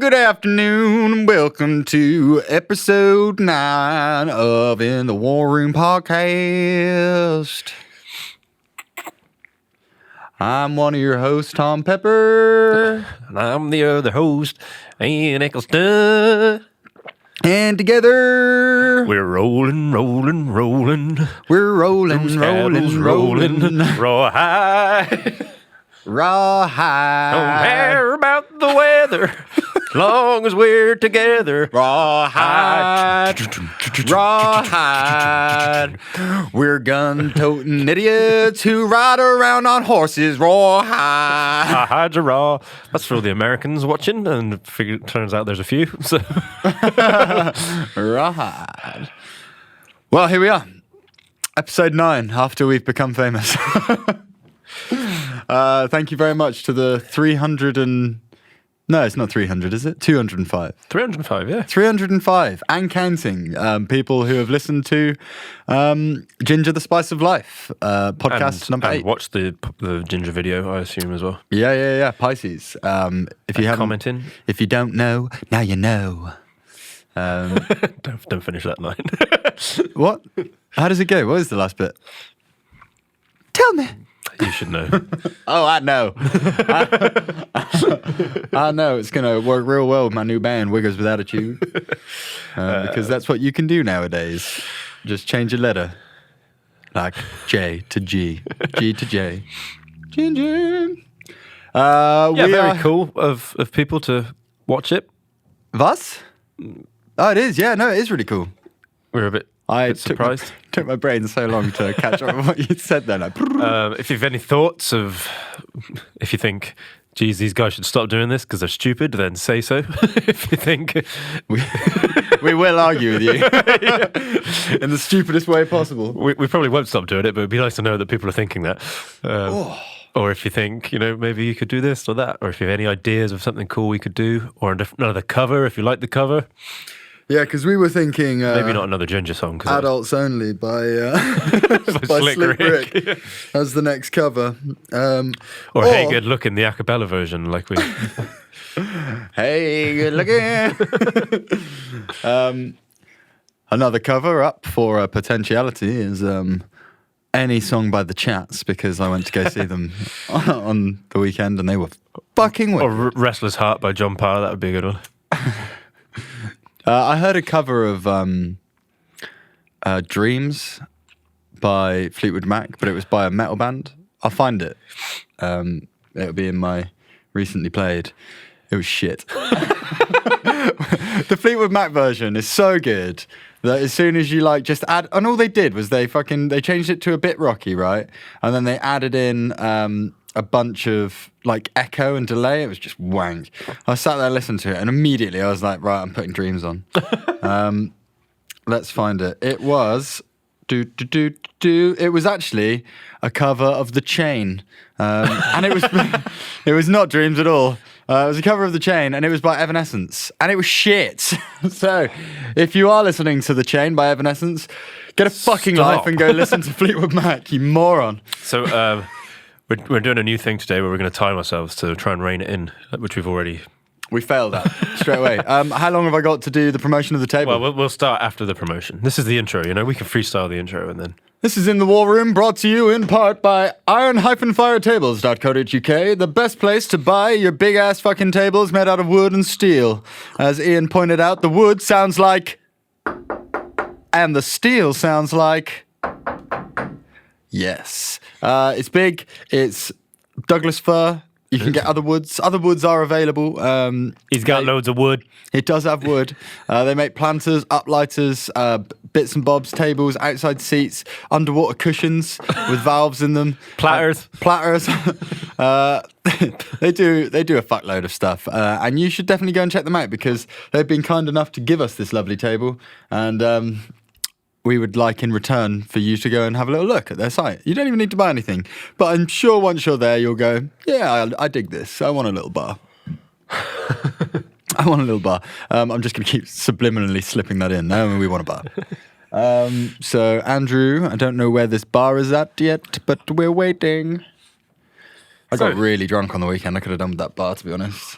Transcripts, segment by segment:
Good afternoon. Welcome to episode 9 of In the War Room podcast. I'm one of your hosts, Tom Pepper. And I'm the other host, Ian Eccleston. And together, We're rolling. we're rolling. Rawhide. Rawhide. Don't care about the weather, as long as we're together. Rawhide. Rawhide. We're gun-toting idiots who ride around on horses. Rawhide. Rawhides are raw. That's for the Americans watching, and turns out there's a few. So Rawhide. Well, here we are. Episode 9, after we've become famous. Thank you very much to the 300 and... No, it's not 300, is it? 205. 305, yeah. 305 and counting people who have listened to Ginger the Spice of Life, podcast number 8. And watch the Ginger video, I assume, as well. Yeah. Pisces. If you haven't commenting. If you don't know, now you know. Don't finish that line. What? How does it go? What is the last bit? Tell me. You should know. Oh, I know. I know it's going to work real well with my new band, Wiggers with Attitude. Because that's what you can do nowadays. Just change a letter. Like J to G. G to J. Ginger. Very cool of people to watch it. Us? Oh, it is. Yeah, no, it is really cool. We're a bit surprised. Took my brain so long to catch up with what you said then. If you've any thoughts if you think, geez, these guys should stop doing this because they're stupid, then say so. If you think... We will argue with you in the stupidest way possible. We probably won't stop doing it, but it'd be nice to know that people are thinking that. Or if you think, maybe you could do this or that, or if you have any ideas of something cool we could do, or another cover, if you like the cover. Yeah, because we were thinking... maybe not another Ginger song. Adults Only by Slick Rick as the next cover. Or Hey Good Looking, the a cappella version, like we... Hey Good Looking. Another cover up for Potentiality is any song by The Chats, because I went to go see them on the weekend and they were fucking wicked. Or Restless Heart by John Parr, that would be a good one. I heard a cover of Dreams by Fleetwood Mac, but it was by a metal band. I'll find it. It'll be in my recently played. It was shit. The Fleetwood Mac version is so good that as soon as you just add, and all they did was they changed it to a bit rocky, right? And then they added in a bunch of echo and delay. It was just wank. I sat there listening to it and immediately I was like, right, I'm putting Dreams on. Let's find it. It was it was actually a cover of The Chain. And it was not Dreams at all. It was a cover of The Chain and it was by Evanescence and it was shit. So if you are listening to The Chain by Evanescence, get a fucking life and go listen to Fleetwood Mac, you moron. So we're doing a new thing today where we're going to time ourselves to try and rein it in, which we failed at straight away. How long have I got to do the promotion of the table? Well, we'll start after the promotion. This is the intro, we can freestyle the intro and then... This is In the War Room, brought to you in part by iron-firetables.co.uk, the best place to buy your big-ass fucking tables made out of wood and steel. As Ian pointed out, the wood sounds like... and the steel sounds like... Yes. It's big. It's Douglas fir. You can get other woods. Other woods are available. He's got loads of wood. It does have wood. They make planters, uplighters, bits and bobs, tables, outside seats, underwater cushions with valves in them. Platters. They do a fuckload of stuff. And you should definitely go and check them out because they've been kind enough to give us this lovely table. And we would like in return for you to go and have a little look at their site. You don't even need to buy anything. But I'm sure once you're there, you'll go, yeah, I dig this. I want a little bar. I'm just going to keep subliminally slipping that in. No, we want a bar. So, Andrew, I don't know where this bar is at yet, but we're waiting. I got really drunk on the weekend. I could have done with that bar, to be honest.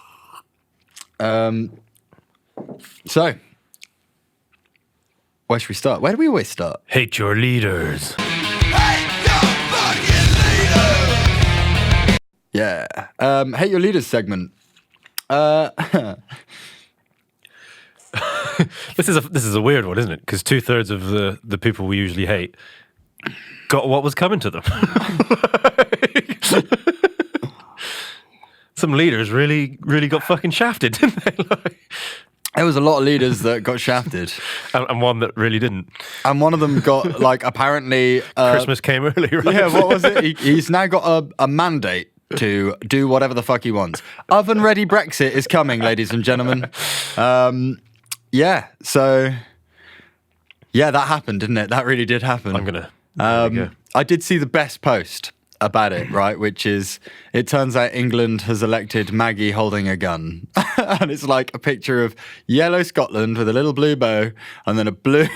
So, where should we start? Where do we always start? Hate your leaders. Yeah. Hate your leaders segment. This is a weird one, isn't it? Because 2/3 of the people we usually hate got what was coming to them. Some leaders really got fucking shafted, didn't they? There was a lot of leaders that got shafted. And one that really didn't. And one of them got, apparently... Christmas came early, right? Yeah, what was it? He's now got a mandate to do whatever the fuck he wants. Oven-ready Brexit is coming, ladies and gentlemen. Yeah, so... Yeah, that happened, didn't it? That really did happen. I'm going to... I did see the best post about it, right? Which is, it turns out England has elected Maggie holding a gun. And it's like a picture of yellow Scotland with a little blue bow, and then a blue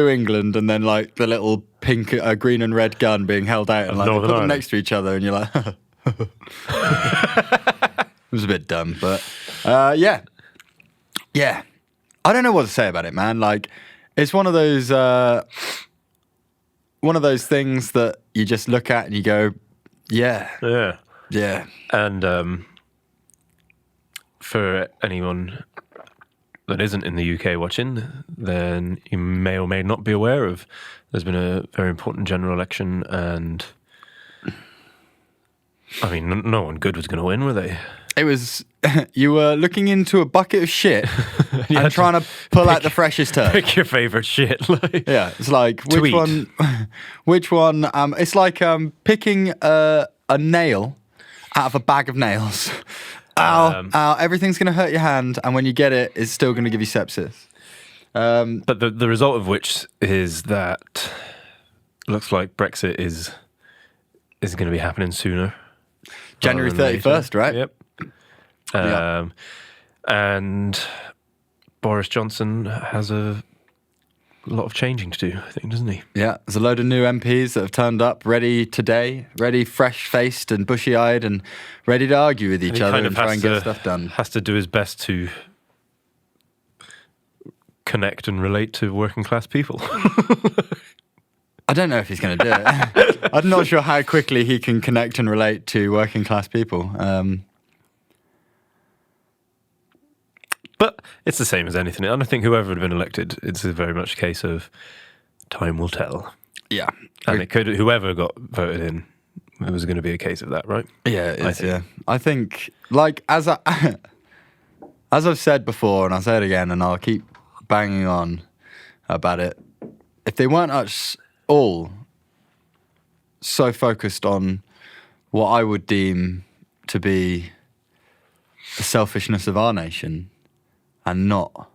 England, and then like the little pink, green and red gun being held out, and like they put them next to each other, and you're like, it was a bit dumb, but yeah. I don't know what to say about it, man. Like, it's one of those things that you just look at and you go, yeah. And for anyone that isn't in the UK watching, then you may or may not be aware of, there's been a very important general election, and I mean, no one good was going to win, were they? It was, you were looking into a bucket of shit and trying to pull out the freshest turd. Pick your favourite shit. Yeah, it's like, which one, it's like picking a nail out of a bag of nails. Ow, everything's going to hurt your hand, and when you get it, it's still going to give you sepsis. But the result of which is that looks like Brexit is going to be happening sooner. January 31st, right? Yep. And Boris Johnson has a lot of changing to do, I think, doesn't he? Yeah, there's a load of new MPs that have turned up, ready today, ready fresh-faced and bushy-eyed, and ready to argue with each other and try and get stuff done. Has to do his best to connect and relate to working-class people. I don't know if he's going to do it. I'm not sure how quickly he can connect and relate to working-class people. But it's the same as anything. And I think whoever had been elected, it's very much a case of time will tell. Yeah. And it could, whoever got voted in, it was going to be a case of that, right? Yeah, it is, yeah. I think, like, as I've said before, and I'll say it again, and I'll keep banging on about it, if they weren't us all so focused on what I would deem to be the selfishness of our nation, and not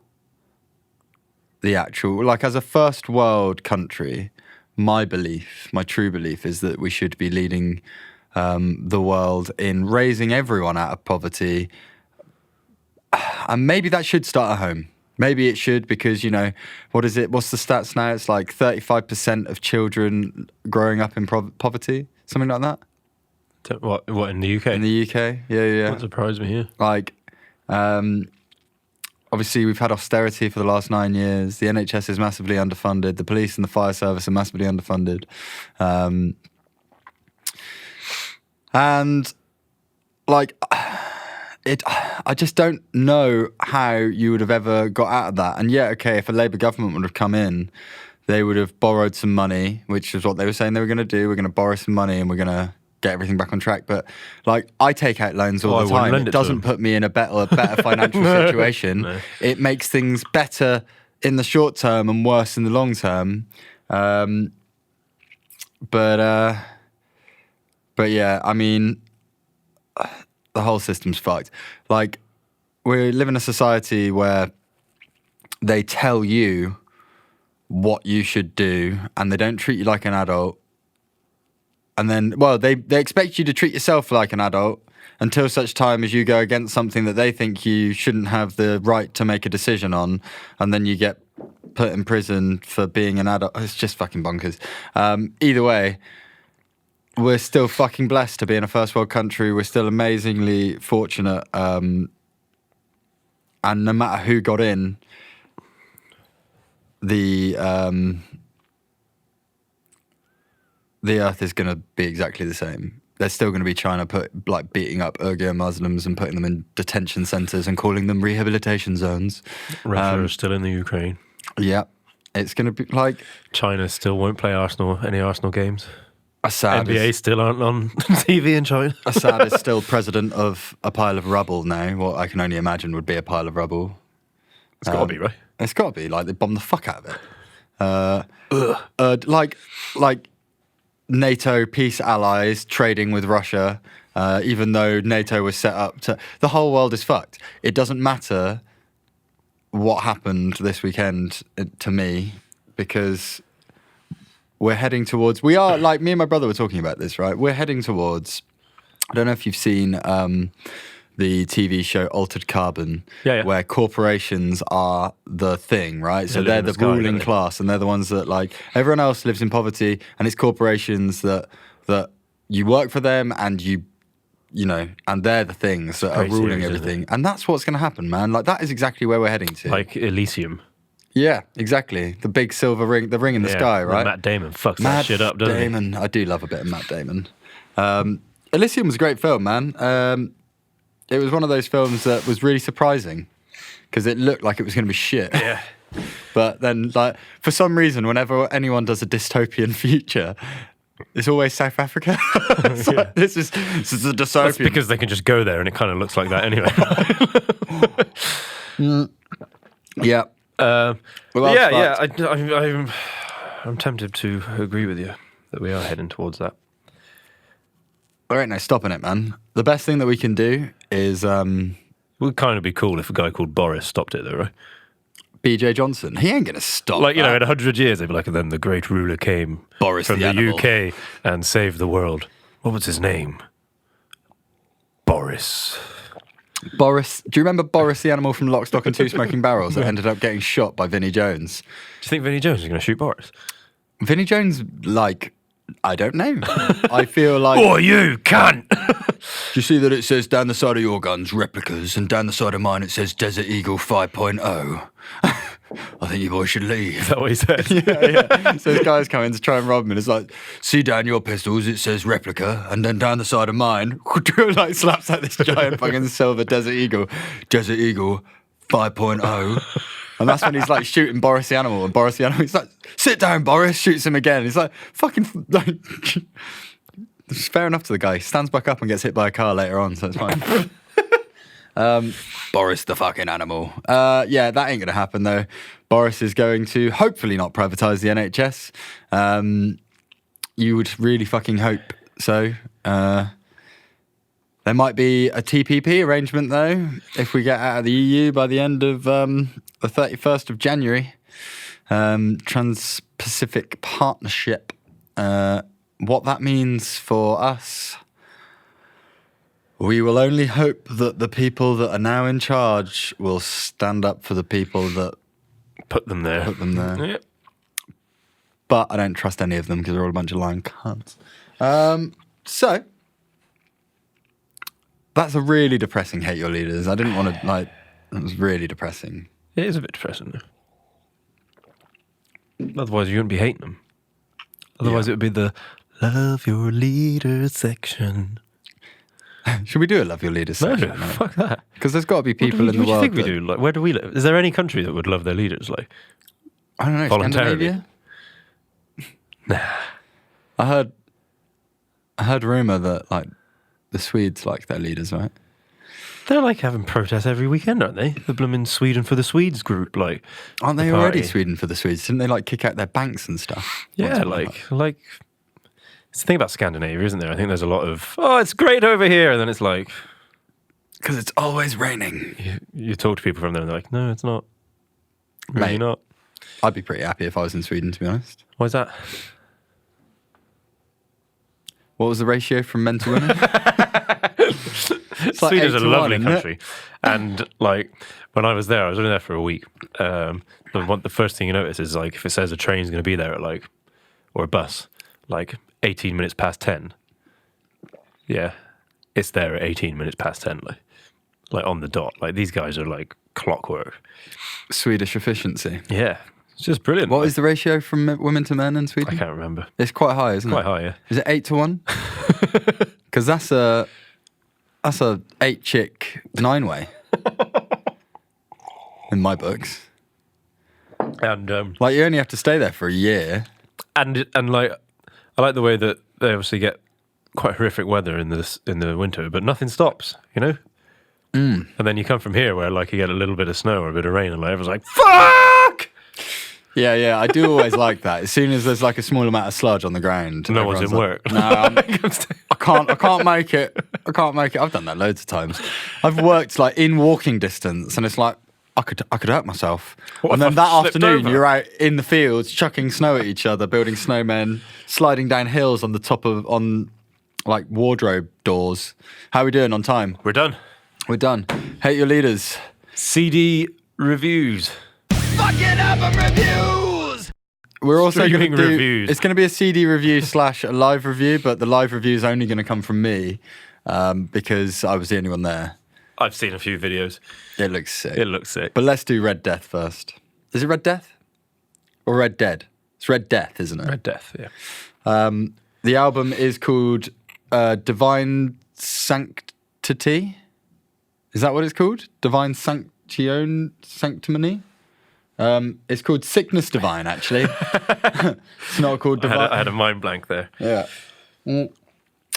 the actual, like, as a first world country, my true belief is that we should be leading the world in raising everyone out of poverty. And maybe that should start at home. Maybe it should, because, you know, what's the stats now? It's like 35% of children growing up in poverty, something like that. What, in the UK? In the UK, yeah. That surprised me here. Like, obviously, we've had austerity for the last 9 years. The NHS is massively underfunded. The police and the fire service are massively underfunded. And, like, I just don't know how you would have ever got out of that. And yeah, okay, if a Labour government would have come in, they would have borrowed some money, which is what they were saying they were going to do. We're going to borrow some money and we're going to get everything back on track. But, like, I take out loans all the time. It doesn't put me in a better financial situation. No. It makes things better in the short term and worse in the long term. But yeah, I mean, the whole system's fucked. Like, we live in a society where they tell you what you should do and they don't treat you like an adult. And then, well, they expect you to treat yourself like an adult until such time as you go against something that they think you shouldn't have the right to make a decision on, and then you get put in prison for being an adult. It's just fucking bonkers. Either way, we're still fucking blessed to be in a first world country. We're still amazingly fortunate. And no matter who got in, the earth is going to be exactly the same. They're still going to be trying to beating up Uyghur Muslims and putting them in detention centres and calling them rehabilitation zones. Russia is still in the Ukraine. Yeah. It's going to be like... China still won't play any Arsenal games. Assad NBA still aren't on TV in China. Assad is still president of a pile of rubble now. What I can only imagine would be a pile of rubble. It's got to be, right? It's got to be. Like, they bombed the fuck out of it. Like NATO peace allies trading with Russia, even though NATO was set up to... The whole world is fucked. It doesn't matter what happened this weekend to me, because we're heading towards... We are, like, me and my brother were talking about this, right? We're heading towards... I don't know if you've seen the TV show Altered Carbon, where corporations are the thing, right? So they're the ruling class, and they're the ones that, like, everyone else lives in poverty, and it's corporations that you work for them, and you know, and they're the things that are ruling everything. And that's what's going to happen, man. Like, that is exactly where we're heading to. Like Elysium. Yeah, exactly. The big silver ring, the ring in the sky, right? Matt Damon fucks that shit up, doesn't he? I do love a bit of Matt Damon. Elysium was a great film, man. It was one of those films that was really surprising because it looked like it was going to be shit. Yeah. But then, like, for some reason, whenever anyone does a dystopian future, it's always South Africa. Like, this is a dystopian. That's because they can just go there and it kind of looks like that anyway. Yeah. I'm tempted to agree with you that we are heading towards that. All right, now stopping it, man. The best thing that we can do is... It would kind of be cool if a guy called Boris stopped it, though, right? BJ Johnson. He ain't going to stop Like, you know, in 100 years, they'd be like, and then the great ruler came Boris from the animal. UK and saved the world. What was his name? Boris. Boris. Do you remember Boris the animal from Lock, Stock and Two Smoking Barrels that ended up getting shot by Vinnie Jones? Do you think Vinnie Jones is going to shoot Boris? Vinnie Jones, like... I don't know. I feel like... Oh, you cunt! Do you see that it says down the side of your guns, replicas, and down the side of mine it says Desert Eagle 5.0? I think you boys should leave. Is that what he said? Yeah. So this guy's coming to try and rob him, and it's like, see down your pistols, it says replica, and then down the side of mine, like slaps out this giant fucking silver Desert Eagle 5.0. And that's when he's like shooting Boris the animal, and Boris the animal, he's like, sit down, Boris, shoots him again. He's like, fucking, like, it's fair enough to the guy. He stands back up and gets hit by a car later on, so it's fine. Boris the fucking animal. Yeah, that ain't going to happen, though. Boris is going to hopefully not privatise the NHS. You would really fucking hope so. There might be a TPP arrangement, though, if we get out of the EU by the end of the 31st of January. Trans-Pacific Partnership. What that means for us, we will only hope that the people that are now in charge will stand up for the people that put them there. Yeah. But I don't trust any of them because they're all a bunch of lying cunts. So... That's a really depressing hate your leaders. I didn't want to, like, it was really depressing. It is a bit depressing, though. Otherwise, you wouldn't be hating them. Otherwise, it would be the love your leaders section. Should we do a love your leaders section? No, fuck that. Because there's got to be people in the world. What do you think we do? Like, where do we live? Is there any country that would love their leaders? Like, I don't know, voluntarily? Scandinavia? Nah. I heard rumour that, like, the Swedes like their leaders, right? They're like having protests every weekend, aren't they? The blooming Sweden for the Swedes group, like. Aren't they already Sweden for the Swedes? Didn't they like kick out their banks and stuff? Yeah, like it's the thing about Scandinavia, isn't there? I think there's a lot of, oh, it's great over here, and then it's like, because it's always raining. You talk to people from there, and they're like, no, it's not. Really not. I'd be pretty happy if I was in Sweden, to be honest. Why is that? What was the ratio from men to women? Sweden's a lovely country. And, like, when I was there, I was only there for a week. The first thing you notice is, like, if it says a train's going to be there at, like, or a bus, like, 18 minutes past 10, Yeah, it's there at 18 minutes past 10, like on the dot. Like these guys are like clockwork. Swedish efficiency. Yeah, it's just brilliant. What is the ratio from women to men in Sweden? I can't remember. It's quite high, isn't it? Quite high, yeah. Is it 8-1? Because that's a 8-chick 9-way in my books. And like you only have to stay there for a year. And like I like the way that they obviously get quite horrific weather in the winter, but nothing stops, you know. And then you come from here where like you get a little bit of snow or a bit of rain, and like everyone's like, "Fuck!" Yeah, I do always like that. As soon as there's like a small amount of sludge on the ground, no one's in work. No, I can't make it. I can't make it. I've done that loads of times. I've worked like in walking distance, and it's like I could hurt myself. And then that afternoon, you're out in the fields chucking snow at each other, building snowmen, sliding down hills on the top of like wardrobe doors. How are we doing on time? We're done. We're done. Hate your leaders. CD reviews. Fucking album reviews! We're also going to do reviews. It's going to be a CD review / a live review, but the live review is only going to come from me because I was the only one there. I've seen a few videos. It looks sick. It looks sick. But let's do Red Death first. Is it Red Death or Red Dead? It's Red Death, isn't it? Red Death, yeah. The album is called Divine Sanctity. Is that what it's called? Divine Sanctimony? It's called Sickness Divine, actually. It's not called Divine. I had a mind blank there. Yeah.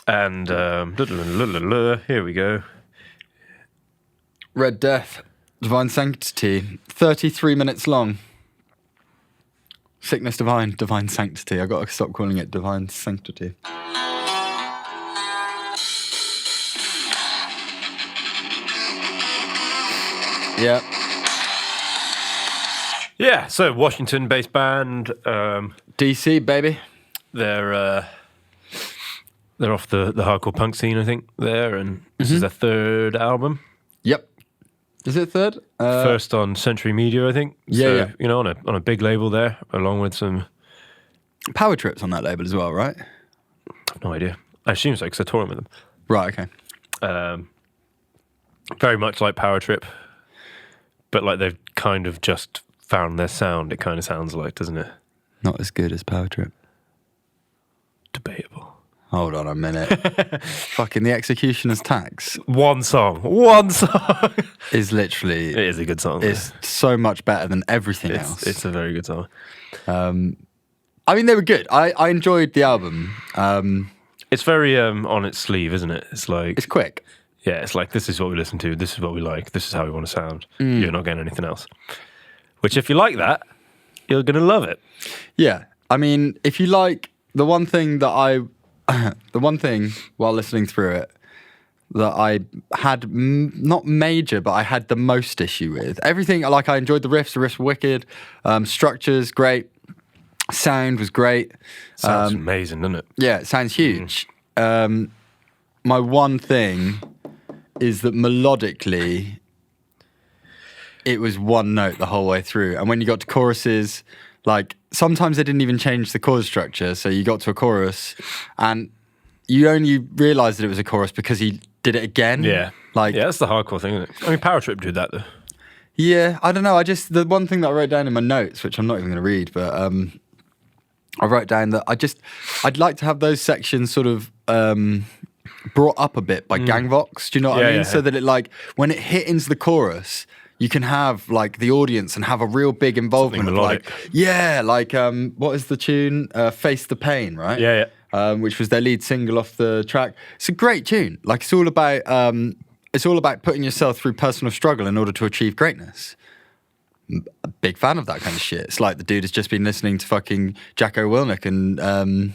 And here we go. Red Death, Divine Sanctity, 33 minutes long. Sickness Divine, Divine Sanctity. I've got to stop calling it Divine Sanctity. Yeah. Yeah, so Washington-based band. DC, baby. They're off the hardcore punk scene, I think, there, and this is their third album. Yep. Is it third? First on Century Media, I think. Yeah, so, yeah. You know, on a big label there, along with some... Power Trip's on that label as well, right? I've no idea. I assume so, because I toured with them. Right, okay. Very much like Power Trip, but like they've kind of just found their sound, it kind of sounds like, doesn't it? Not as good as Power Trip. Debatable. Hold on a minute. Fucking The Executioner's Tax. One song is literally... It is a good song. It's so much better than everything else. It's a very good song. I mean, they were good. I enjoyed the album. It's very on its sleeve, isn't it? It's like... It's quick. Yeah, it's like, this is what we listen to, this is what we like, this is how we want to sound. You're not getting anything else. Which, if you like that, you're going to love it. Yeah. I mean, if you like... The one thing while listening through it that I had not major, but I had the most issue with everything. Like I enjoyed the riffs were wicked, structures great, sound was great. Sounds amazing, doesn't it? Yeah, it sounds huge. My one thing is that melodically, it was one note the whole way through, and when you got to choruses. Like, sometimes they didn't even change the chord structure, so you got to a chorus, and you only realised that it was a chorus because he did it again. Yeah. Like, yeah, that's the hardcore thing, isn't it? I mean, Power Trip did that, though. Yeah, I don't know. The one thing that I wrote down in my notes, which I'm not even going to read, but I wrote down that I'd like to have those sections sort of brought up a bit by gang vox. Do you know what I mean? Yeah. So that it, like, when it hit into the chorus... You can have like the audience and have a real big involvement of like, what is the tune? Face the Pain, right? Yeah. Which was their lead single off the track. It's a great tune. Like it's all about putting yourself through personal struggle in order to achieve greatness. A big fan of that kind of shit. It's like the dude has just been listening to fucking Jacko Willink and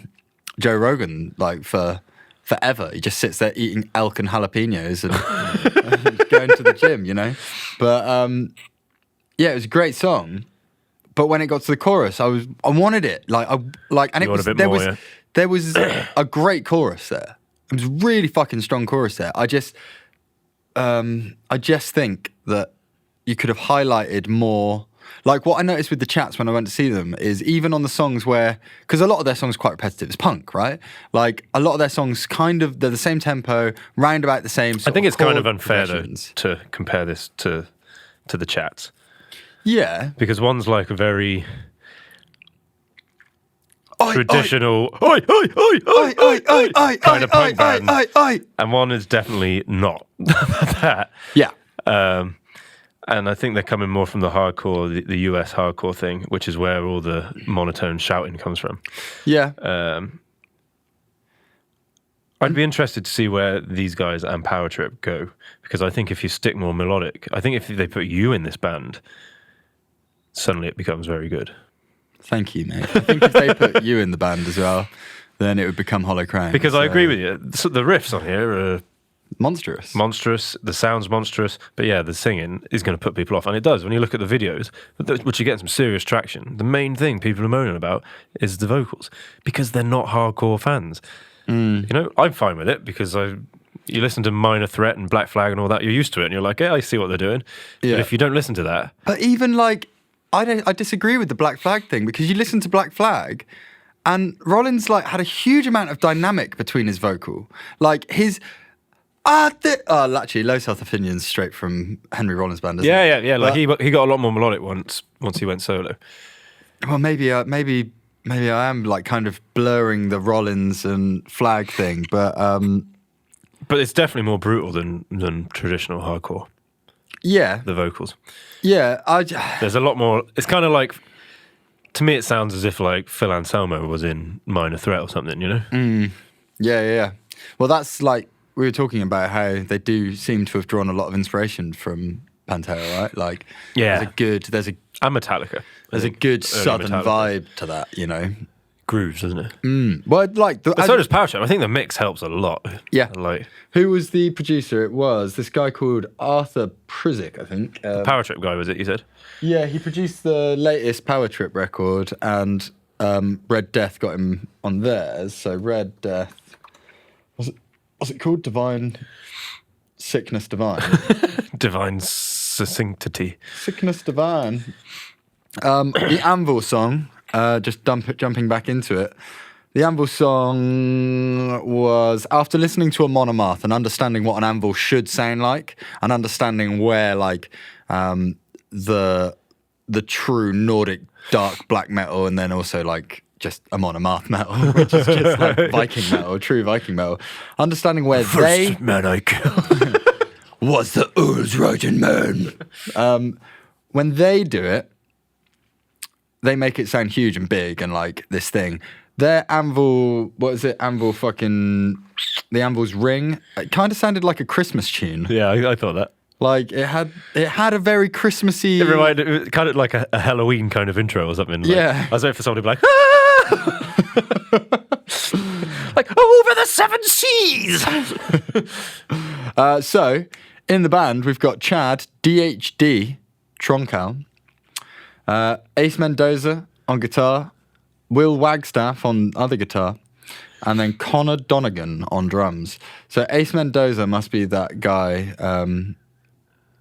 Joe Rogan like for forever. He just sits there eating elk and jalapenos and going to the gym, you know? But yeah, it was a great song. But when it got to the chorus, I wanted it. There was a great chorus there. It was a really fucking strong chorus there. I just think that you could have highlighted more Like, what I noticed with the Chats when I went to see them is even on the songs where, because a lot of their songs are quite repetitive, it's punk, right? Like, a lot of their songs they're the same tempo, round about the same sort I think of it's kind of chord unfair, though, progressions. to compare this to the Chats. Yeah. Because one's like a very traditional kind of punk band, and one is definitely not that. Yeah. And I think they're coming more from the hardcore, the US hardcore thing, which is where all the monotone shouting comes from. Yeah. I'd be interested to see where these guys and Power Trip go, because I think if you stick more melodic, I think if they put you in this band, suddenly it becomes very good. Thank you, mate. I think if they put you in the band as well, then it would become Hollow Crown. Because I agree with you. So the riffs on here are monstrous. The sound's monstrous. But yeah, the singing is going to put people off. And it does. When you look at the videos, which you get some serious traction, the main thing people are moaning about is the vocals. Because they're not hardcore fans. You know, I'm fine with it because you listen to Minor Threat and Black Flag and all that, you're used to it. And you're like, yeah, I see what they're doing. Yeah. But if you don't listen to that... But even like... I disagree with the Black Flag thing, because you listen to Black Flag and Rollins like had a huge amount of dynamic between his vocal. Like his actually Low Self Opinions straight from Henry Rollins' band, isn't it? Yeah. Like he got a lot more melodic once he went solo. Well, maybe I am like kind of blurring the Rollins and Flag thing, but it's definitely more brutal than traditional hardcore. Yeah. The vocals. Yeah. There's a lot more. It's kind of like, to me, it sounds as if like Phil Anselmo was in Minor Threat or something, you know? Yeah. Well, that's like, we were talking about how they do seem to have drawn a lot of inspiration from Pantera, right? Like, yeah. And Metallica. There's a good southern vibe to that, you know? Grooves, doesn't it? Well, like... But so does Power Trip. I think the mix helps a lot. Yeah. Like, who was the producer? It was this guy called Arthur Prizik, I think. The Power Trip guy, was it, you said? Yeah, he produced the latest Power Trip record, and Red Death got him on theirs. So Red Death... Was it called Divine... Sickness Divine? Divine Succinctity. Sickness Divine. The Anvil song... just jumping back into it. The Anvil song was, after listening to a monomath and understanding what an anvil should sound like, and understanding where like the true Nordic dark black metal, and then also like just a monomath metal, which is just like Viking metal, true Viking metal. Understanding where First man I killed was the Ulsrogen man. When they do it, they make it sound huge and big and like this thing. Their Anvil, what is it? The Anvil's Ring. It kind of sounded like a Christmas tune. Yeah, I thought that. Like it had a very Christmassy. It reminded kind of like a Halloween kind of intro or something. Like, yeah. I was waiting for somebody to be like, ah! Like over the seven seas. So in the band we've got Chad, DHD, Troncal. Ace Mendoza on guitar, Will Wagstaff on other guitar, and then Connor Donegan on drums. So Ace Mendoza must be that guy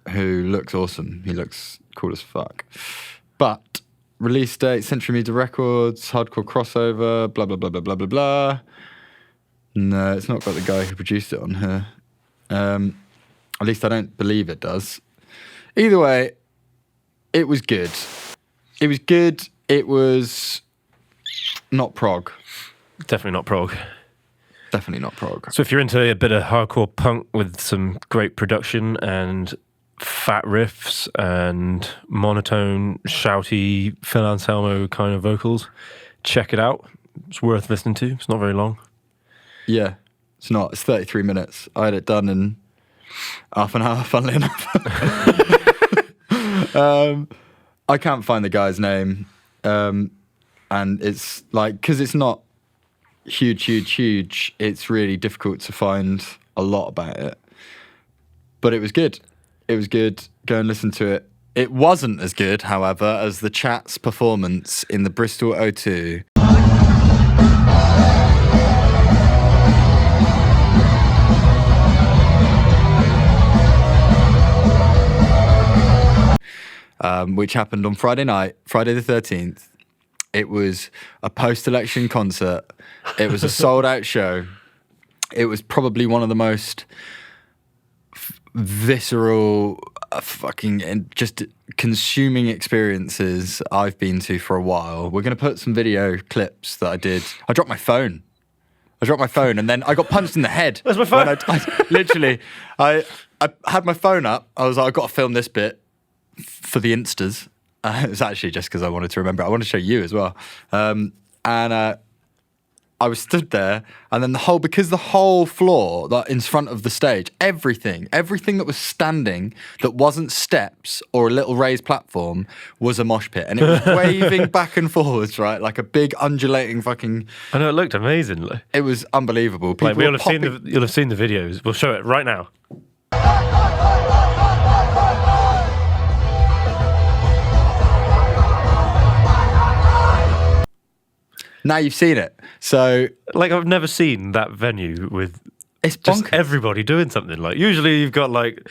who looks awesome. He looks cool as fuck. But release date, Century Media Records, hardcore crossover, blah, blah, blah, blah, blah, blah, blah. No, it's not got the guy who produced it on here. At least I don't believe it does. Either way, it was good. It was good. It was not prog. Definitely not prog. Definitely not prog. So if you're into a bit of hardcore punk with some great production and fat riffs and monotone, shouty Phil Anselmo kind of vocals, check it out. It's worth listening to. It's not very long. Yeah, it's not. It's 33 minutes. I had it done in half an hour, funnily enough. I can't find the guy's name. And it's like, because it's not huge, it's really difficult to find a lot about it. But it was good. It was good. Go and listen to it. It wasn't as good, however, as the Chats' performance in the Bristol O2. which happened on Friday night, Friday the 13th. It was a post-election concert. It was a sold-out show. It was probably one of the most visceral, fucking and just consuming experiences I've been to for a while. We're going to put some video clips that I did. I dropped my phone, and then I got punched in the head. Where's my phone? I had my phone up. I was like, I've got to film this bit for the Instas. It was actually just because I wanted to remember. I want to show you as well. I was stood there, and then because the whole floor that in front of the stage, everything that was standing that wasn't steps or a little raised platform was a mosh pit, and it was waving back and forwards, right, like a big undulating fucking. I know, it looked amazing. It was unbelievable. Like, you'll have seen the videos. We'll show it right now. Now you've seen it. So, like, I've never seen that venue with it's just bonkers. everybody doing something. Like, usually you've got like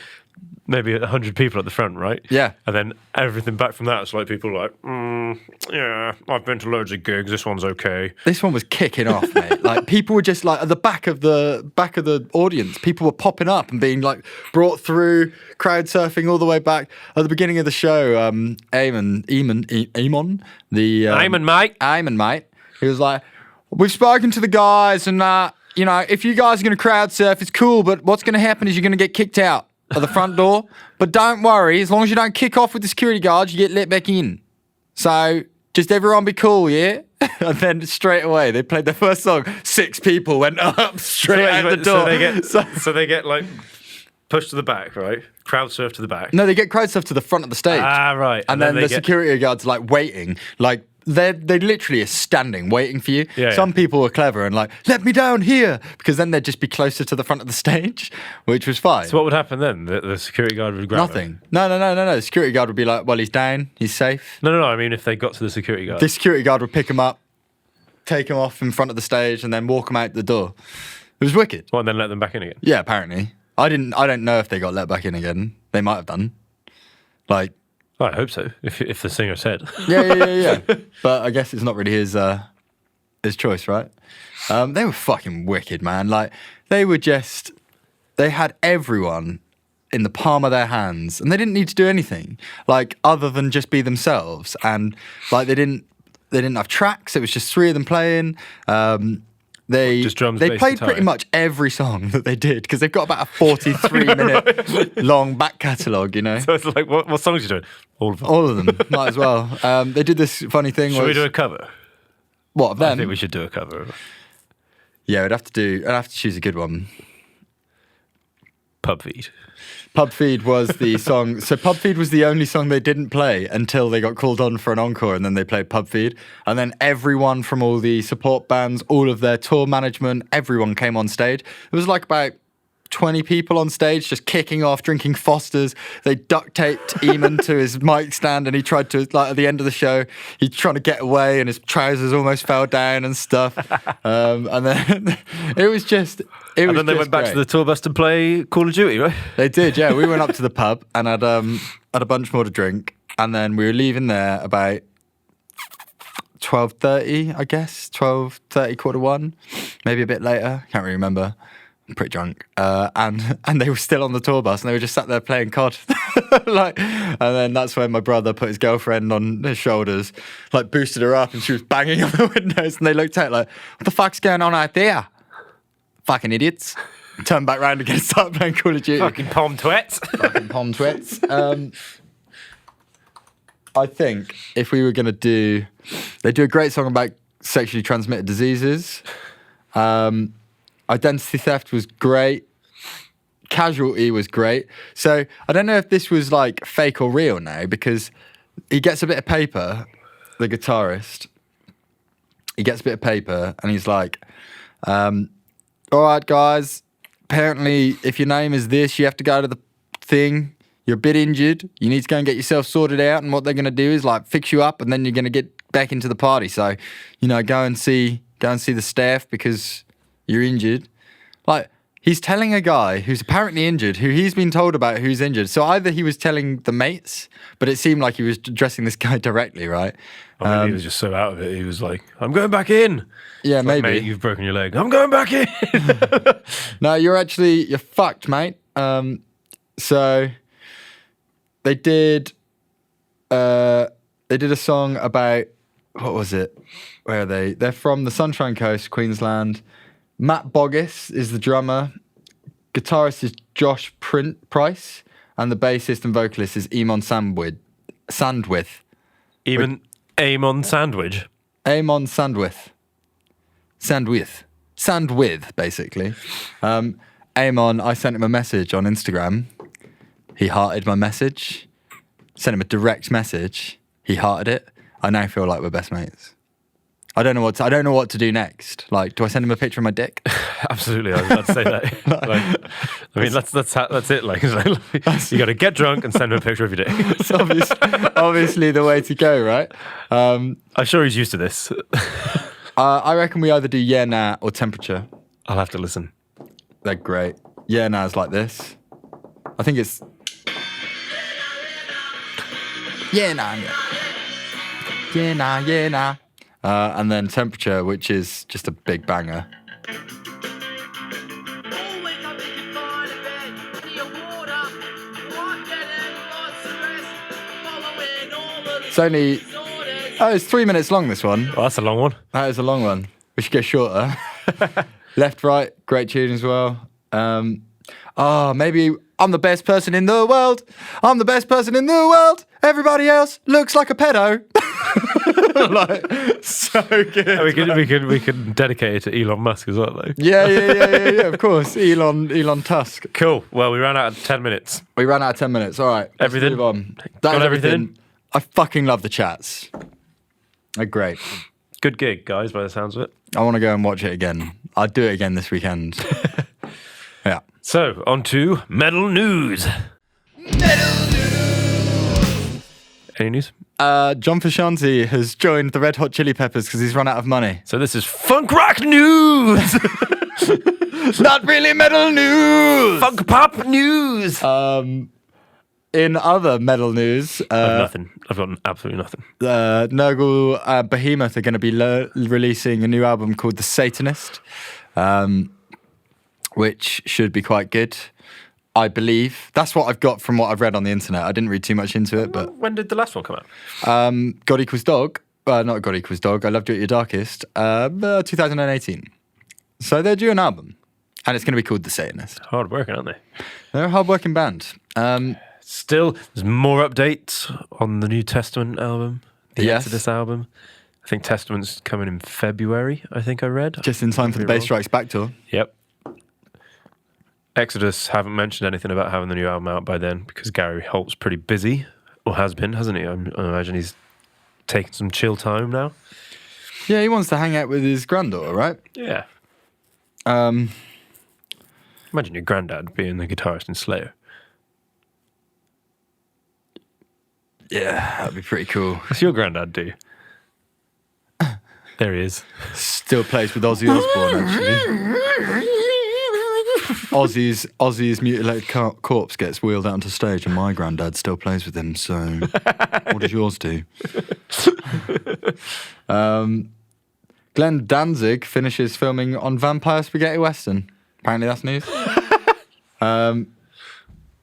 maybe 100 people at the front, right? Yeah. And then everything back from that, it's like people like, yeah, I've been to loads of gigs. This one's okay. This one was kicking off, mate. Like, people were just like at the back of the audience. People were popping up and being like brought through, crowd surfing all the way back. At the beginning of the show, Iain, mate. He was like, we've spoken to the guys, and if you guys are going to crowd surf, it's cool, but what's going to happen is you're going to get kicked out of the front door. But don't worry, as long as you don't kick off with the security guards, you get let back in. So just everyone be cool, yeah? And then straight away, they played their first song. 6 people went up straight out the door. So they get like pushed to the back, right? Crowd surf to the back. No, they get crowd surf to the front of the stage. Ah, right. And then the security guards are like waiting, like they literally are standing waiting for you. Yeah, Some people are clever and like, let me down here, because then they'd just be closer to the front of the stage, which was fine. So what would happen then? The security guard would grab Nothing. No. The security guard would be like, well, he's down, he's safe. No. I mean, if they got to the security guard. The security guard would pick him up, take him off in front of the stage, and then walk him out the door. It was wicked. Well, and then let them back in again. Yeah, apparently. I don't know if they got let back in again. They might have done. Like, well, I hope so. If the singer said. Yeah. But I guess it's not really his choice, right? They were fucking wicked, man. Like, they had everyone in the palm of their hands, and they didn't need to do anything, like, other than just be themselves. And like, they didn't have tracks. It was just 3 of them playing. Just drums, bass, played guitar. pretty much every song that they did, because they've got about a 43-minute long back catalogue, you know. So it's like, what songs are you doing? All of them. All of them, might as well. They did this funny thing. Should we do a cover? What, of them? I think we should do a cover. Yeah, I'd have to choose a good one. Pub Feed. Pub Feed was the song. So Pub Feed was the only song they didn't play until they got called on for an encore, and then they played Pub Feed. And then everyone from all the support bands, all of their tour management, everyone came on stage. It was like about 20 people on stage just kicking off, drinking Fosters. They duct taped Eamon to his mic stand, and he tried to, like, at the end of the show, he's trying to get away and his trousers almost fell down and stuff. And then it was just... And then they went back to the tour bus to play Call of Duty, right? They did, yeah. We went up to the pub and had a bunch more to drink, and then we were leaving there about 12:30, I guess, 12:30, 12:45, maybe a bit later. Can't really remember. I'm pretty drunk. And they were still on the tour bus, and they were just sat there playing COD. And then that's when my brother put his girlfriend on his shoulders, like boosted her up, and she was banging on the windows, and they looked out like, what the fuck's going on out there? Fucking idiots. Turned back round again, started playing Call of Duty. Fucking pom twits. Fucking pom twits. I think if we were going to do... They do a great song about sexually transmitted diseases. Identity theft was great. Casualty was great. So I don't know if this was like fake or real now, because he gets a bit of paper, the guitarist. He gets a bit of paper and he's like... all right, guys, apparently if your name is this, you have to go to the thing. You're a bit injured. You need to go and get yourself sorted out. And what they're going to do is like fix you up, and then you're going to get back into the party. So, go and see the staff because you're injured. Like, He's telling a guy who's apparently injured, who he's been told about who's injured. So either he was telling the mates, but it seemed like he was addressing this guy directly, right? He was just so out of it. He was like, I'm going back in. Yeah, it's maybe. Like, mate, you've broken your leg. I'm going back in. No, you're fucked, mate. So they did a song about, what was it? Where are they? They're from the Sunshine Coast, Queensland. Matt Boggis is the drummer. Guitarist is Josh Price. And the bassist and vocalist is Eamon Sandwith. Amon Sandwich? Amon Sandwith, basically. Amon, I sent him a message on Instagram. He hearted my message. Sent him a direct message. He hearted it. I now feel like we're best mates. I don't know what to do next. Like, do I send him a picture of my dick? Absolutely, I was about to say that. That's it. Like, you got to get drunk and send him a picture of your dick. It's obviously the way to go, right? I'm sure he's used to this. I reckon we either do yeah, nah, or temperature. I'll have to listen. They're great. Yeah, nah's like this. I think it's yeah, nah, yeah, nah, yeah, nah. And then temperature, which is just a big banger. It's 3 minutes long, this one. Well, that's a long one. That is a long one. We should go shorter. Left, right, great tune as well. Maybe I'm the best person in the world. I'm the best person in the world. Everybody else looks like a pedo. Like, so good. And we can dedicate it to Elon Musk as well, though. Yeah, of course. Elon Tusk. Cool. Well, we ran out of 10 minutes. We ran out of 10 minutes. All right. Everything? Move on. Got everything? I fucking love the chats. They're great. Good gig, guys, by the sounds of it. I want to go and watch it again. I'd do it again this weekend. Yeah. So, on to metal news. Metal news. Any news? John Frusciante has joined the Red Hot Chili Peppers because he's run out of money. So this is funk rock news. Not really metal news. Funk pop news. In other metal news, I've nothing. I've got absolutely nothing. Nurgle Behemoth are going to be releasing a new album called The Satanist, which should be quite good. I believe. That's what I've got from what I've read on the internet. I didn't read too much into it, but... When did the last one come out? God Equals Dog. Not God Equals Dog. I Loved You at Your Darkest. 2018. So they're due an album. And it's going to be called The Satanist. Hard working, aren't they? They're a hard-working band. Still, there's more updates on the New Testament album. The Exodus album. I think Testament's coming in February, I think I read. Just in time for the Bass Strikes Back tour. Yep. Exodus haven't mentioned anything about having the new album out by then because Gary Holt's pretty busy, or has been, hasn't he? I imagine he's taking some chill time now. Yeah, he wants to hang out with his granddaughter, right? Yeah. Imagine your granddad being the guitarist in Slayer. Yeah, that'd be pretty cool. What's your granddad do? There he is. Still plays with Ozzy Osbourne, actually. Ozzy's mutilated corpse gets wheeled out onto stage and my granddad still plays with him, so what does yours do? Glenn Danzig finishes filming on Vampire Spaghetti Western. Apparently that's news.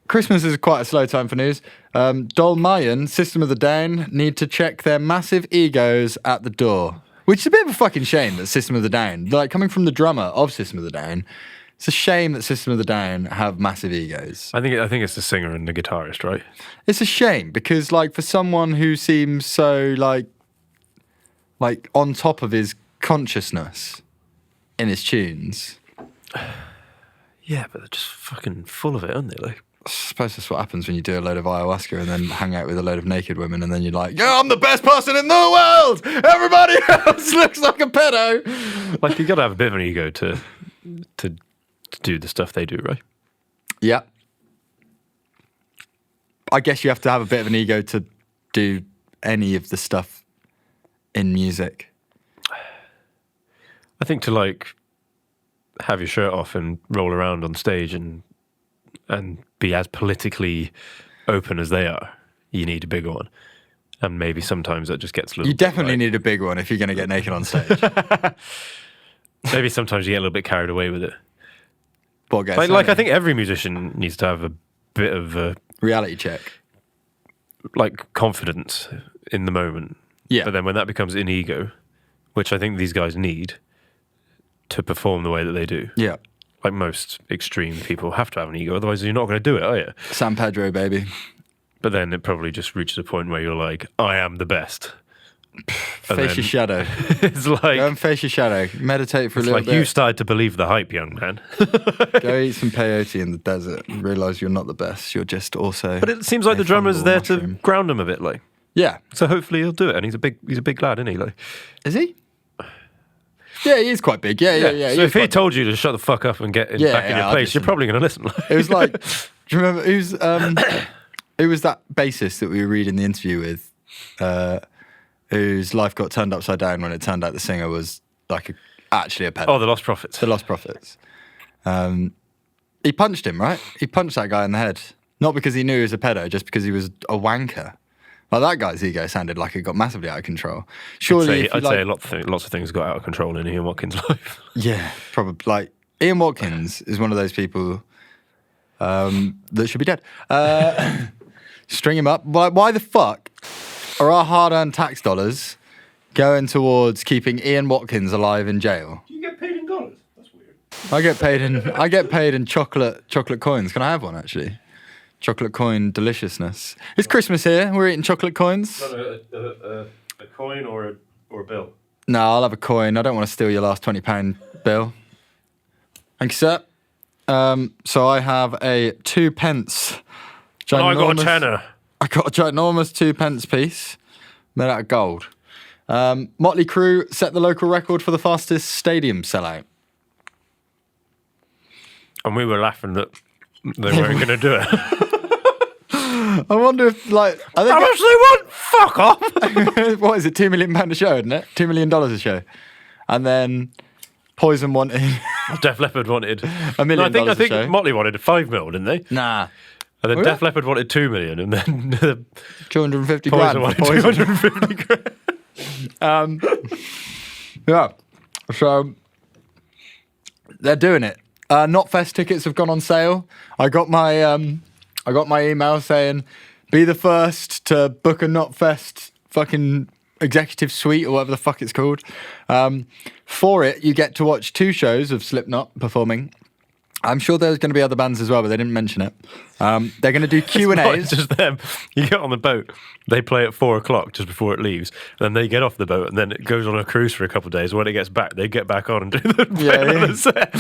Christmas is quite a slow time for news. Dol Mayan, System of the Down, need to check their massive egos at the door. Which is a bit of a fucking shame that System of the Down, like coming from the drummer of System of the Down, it's a shame that System of the Down have massive egos. I think it's the singer and the guitarist, right? It's a shame because, like, for someone who seems so like on top of his consciousness in his tunes. Yeah, but they're just fucking full of it, aren't they? Like, I suppose that's what happens when you do a load of ayahuasca and then hang out with a load of naked women and then you're like, yeah, I'm the best person in the world! Everybody else looks like a pedo! Like, you got to have a bit of an ego to do the stuff they do, right? Yeah. I guess you have to have a bit of an ego to do any of the stuff in music. I think to, like, have your shirt off and roll around on stage and be as politically open as they are, you need a bigger one. And maybe sometimes that just gets a little. You definitely need a big one if you're going to get naked on stage. Maybe sometimes you get a little bit carried away with it. Like I think every musician needs to have a bit of a reality check, like confidence in the moment. Yeah. But then when that becomes an ego, which I think these guys need to perform the way that they do. Yeah. Like most extreme people have to have an ego, otherwise you're not going to do it, are you? San Pedro, baby. But then it probably just reaches a point where you're like, I am the best. Face your shadow. It's like... Go and face your shadow. Meditate for a little bit. You started to believe the hype, young man. Go eat some peyote in the desert and realise you're not the best. You're just also... But it seems like the drummer's there to ground him a bit, like. Yeah. So hopefully he'll do it. And he's a big lad, isn't he? Like, is he? Yeah, he is quite big. Yeah. So if he told you to shut the fuck up and get back in your place, you're probably going to listen. It was like... Do you remember... Who was that bassist that we were reading the interview with, whose life got turned upside down when it turned out the singer was like actually a pedo? Oh, the Lost Prophets. The Lost Prophets. He punched him, right? He punched that guy in the head. Not because he knew he was a pedo, just because he was a wanker. Like that guy's ego sounded like it got massively out of control. Surely, I'd say lots of things got out of control in Iain Watkins' life. Yeah, probably. Like Iain Watkins is one of those people that should be dead. String him up. Why the fuck are our hard-earned tax dollars going towards keeping Iain Watkins alive in jail? Do you get paid in dollars? That's weird. I get paid in chocolate coins. Can I have one actually? Chocolate coin deliciousness. It's Christmas here. We're eating chocolate coins. A coin or a bill? No, I'll have a coin. I don't want to steal your last £20 bill. Thank you, sir. So I have a 2p. I got a tenner. I got a ginormous 2p piece made out of gold. Motley Crue set the local record for the fastest stadium sellout. And we were laughing that they weren't going to do it. I wonder if, like... How much they want? Fuck off! What is it, £2 million a show, isn't it? $2 million a show. And then Poison wanted... Def Leppard wanted... $1 million I think Motley wanted 5 mil, didn't they? Nah. And then Def Leppard wanted 2 million, and then 250 Poison grand. wanted 250 grand. Yeah. So they're doing it. Knotfest tickets have gone on sale. I got my email saying, "Be the first to book a Knotfest fucking executive suite or whatever the fuck it's called." For it, you get to watch 2 shows of Slipknot performing. I'm sure there's going to be other bands as well, but they didn't mention it. They're going to do Q&As. It's just them. You get on the boat, they play at 4:00 just before it leaves, then they get off the boat, and then it goes on a cruise for a couple of days. When it gets back, they get back on and do the set.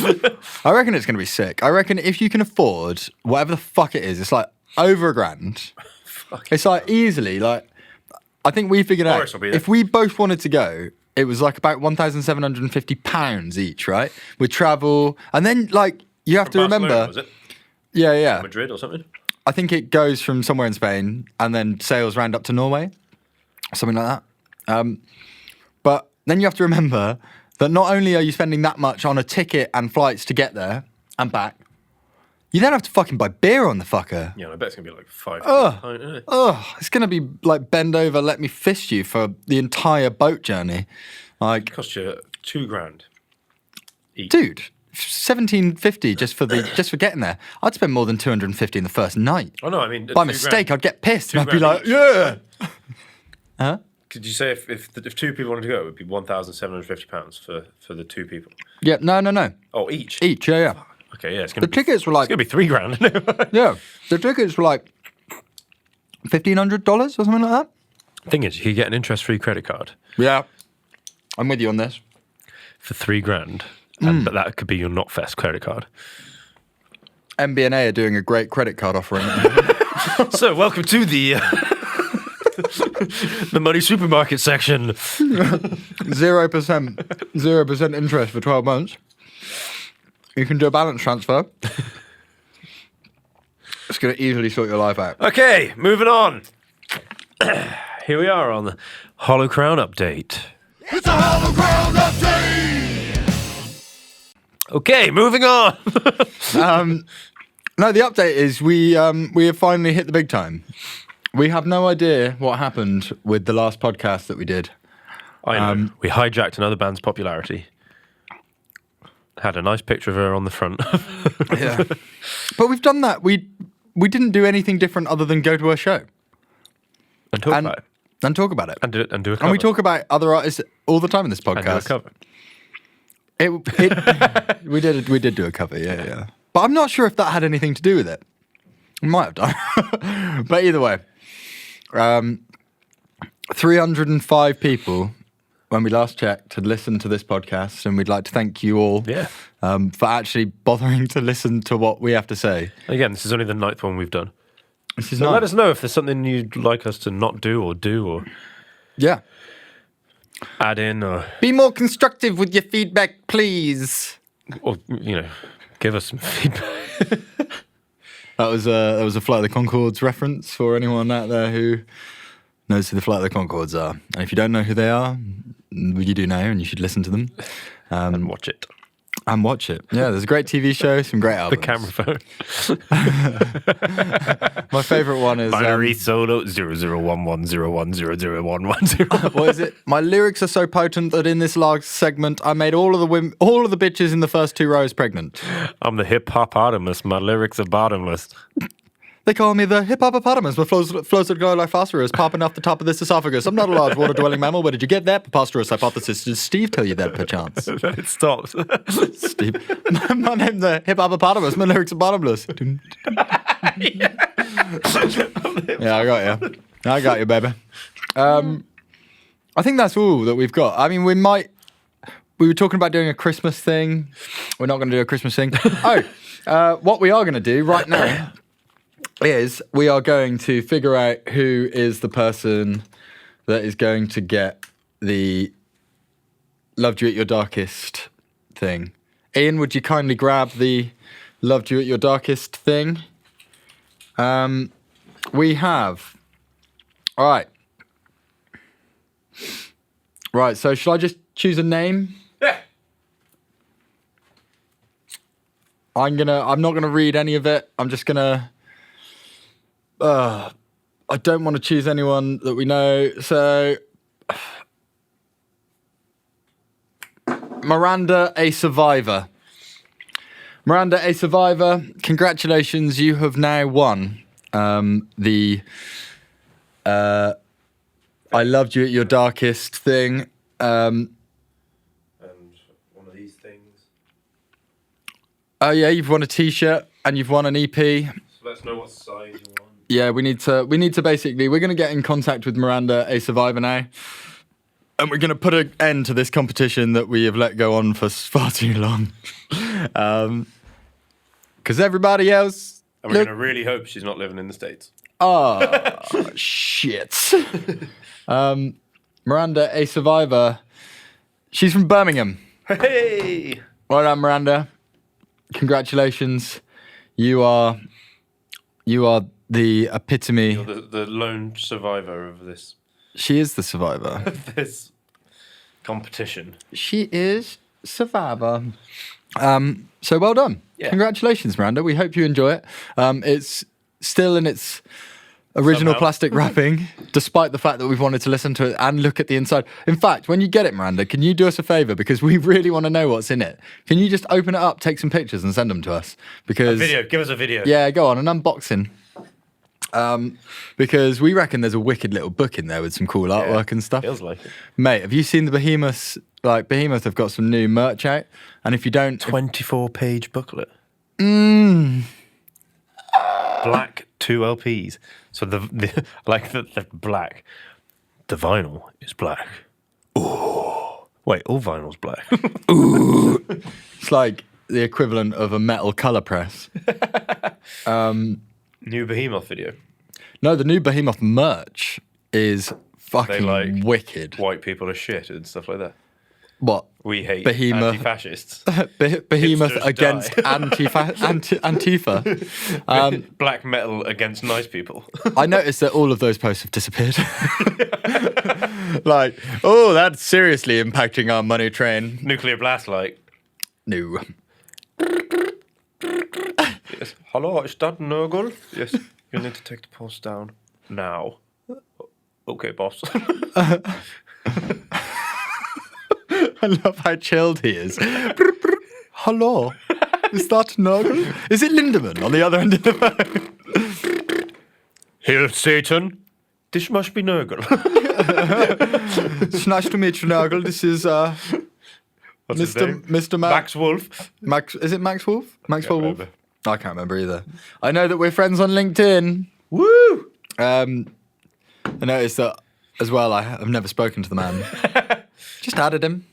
I reckon it's going to be sick. I reckon if you can afford whatever the fuck it is, it's like over $1,000. It's like easily, like, I think we figured out, if we both wanted to go, it was like about £1,750 each, right? With travel, and then like, you have to remember. Was it? Yeah. Madrid or something? I think it goes from somewhere in Spain and then sails round up to Norway, something like that. But then you have to remember that not only are you spending that much on a ticket and flights to get there and back, you then have to fucking buy beer on the fucker. Yeah, I bet it's going to be like £5 isn't it? It's going to be like bend over, let me fist you for the entire boat journey. Like, it cost you £2,000 each. Dude. $1,750 just for getting there. I'd spend more than $250 in the first night. Oh no, I mean by mistake, I'd get pissed and I'd be like, each. yeah. Huh? Could you say if 2 people wanted to go, it would be £1,750 for the 2 people? Yeah, no. Oh, each. Each, yeah. Okay, yeah. It's gonna the tickets were like it's gonna be £3,000. Yeah, the tickets were like $1,500 or something like that. Thing is, you could get an interest-free credit card. Yeah, I'm with you on this. For $3,000. But that could be your Knotfest credit card. MBNA are doing a great credit card offering. So, welcome to the the money supermarket section. 0% interest for 12 months. You can do a balance transfer. It's going to easily sort your life out. Okay, moving on. Here we are on the Hollow Crown update. It's a Hollow Crown update! Okay, moving on. No, the update is we have finally hit the big time. We have no idea what happened with the last podcast that we did. I know. We hijacked another band's popularity. Had a nice picture of her on the front. Yeah. But we've done that. We didn't do anything different other than go to a show. And talk about it. And talk about it. And do a cover. And we talk about other artists all the time in this podcast. And do a cover. We did do a cover, yeah. But I'm not sure if that had anything to do with it. It might have done. But either way, 305 people, when we last checked, had listened to this podcast, and we'd like to thank you all for actually bothering to listen to what we have to say. Again, this is only the 9th one we've done. So let us know if there's something you'd like us to not do or yeah, add in or be more constructive with your feedback, please. Or give us some feedback. That was a Flight of the Conchords reference for anyone out there who knows who the Flight of the Conchords are. And if you don't know who they are, you do know, and you should listen to them. And watch it. Yeah, there's a great TV show, some great albums. The camera phone. My favourite one is... Binary solo 001101001110. What is it? My lyrics are so potent that in this last segment, I made all of the bitches in the first 2 rows pregnant. I'm the hip-hop-otamus. My lyrics are bottomless. They call me the hip-hop-opotamus. My flows that go like phosphorus popping off the top of this esophagus. I'm not a large water-dwelling mammal. Where did you get that preposterous hypothesis? Did Steve tell you that, perchance? Then it stops. Steve. My name's the hip-hop-opotamus. My lyrics are bottomless. Yeah, I got you, baby. I think that's all that we've got. I mean, we were talking about doing a Christmas thing. We're not going to do a Christmas thing. What we are going to do right now is we are going to figure out who is the person that is going to get the Loved You at Your Darkest thing. Ian, would you kindly grab the Loved You at Your Darkest thing? We have... All right. Right, so shall I just choose a name? Yeah. I'm not gonna read any of it. I'm just gonna... I don't want to choose anyone that we know, so... Miranda, a survivor. Miranda, a survivor, congratulations, you have now won the I Loved You at Your Darkest thing. And one of these things. Oh yeah, you've won a t-shirt and you've won an EP. So let us know what size you want. Yeah, we need to basically, we're going to get in contact with Miranda, a survivor now. And we're going to put an end to this competition that we have let go on for far too long. Because everybody else... And we're going to really hope she's not living in the States. Oh, shit. Miranda, a survivor. She's from Birmingham. Hey! Well done, Miranda. Congratulations. You are the epitome. You're the lone survivor of this. She is the survivor. This competition. She is survivor. So well done. Yeah. Congratulations, Miranda. We hope you enjoy it. It's still in its original Somehow. plastic wrapping, despite the fact that we've wanted to listen to it and look at the inside. In fact, when you get it, Miranda, can you do us a favour? Because we really want to know what's in it. Can you just open it up, take some pictures and send them to us? Because Give us a video. Yeah, go on, an unboxing. Because we reckon there's a wicked little book in there with some cool artwork and stuff. Feels like it. Mate, have you seen the Behemoth? Like, Behemoth have got some new merch out. And if you don't... 24-page booklet. Mmm. Black 2 LPs. So the black. The vinyl is black. Ooh. Wait, all vinyl's black. Ooh. It's like the equivalent of a metal colour press. New Behemoth video. No, the new Behemoth merch is fucking like wicked. White people are shit and stuff like that. What? We hate Behemoth. anti-fascists. Behemoth Hipsters against die. Antifa. Black metal against nice people. I noticed that all of those posts have disappeared. Like, oh, that's seriously impacting our money train. Nuclear blast light. No. Yes. Hello, is that Nurgle? Yes. You'll need to take the post down now. Okay, boss. I love how chilled he is. Hello, is that Nurgle? Is it Lindemann on the other end of the phone? Hail Satan. This must be Nurgle. It's nice to meet you, Nurgle. This is What's his name? Mr. Max Wolf. Max, is it Max Wolf? Maxwell Wolf? Remember. I can't remember either. I know that we're friends on LinkedIn. Woo! I noticed that as well. I've never spoken to the man. Just added him.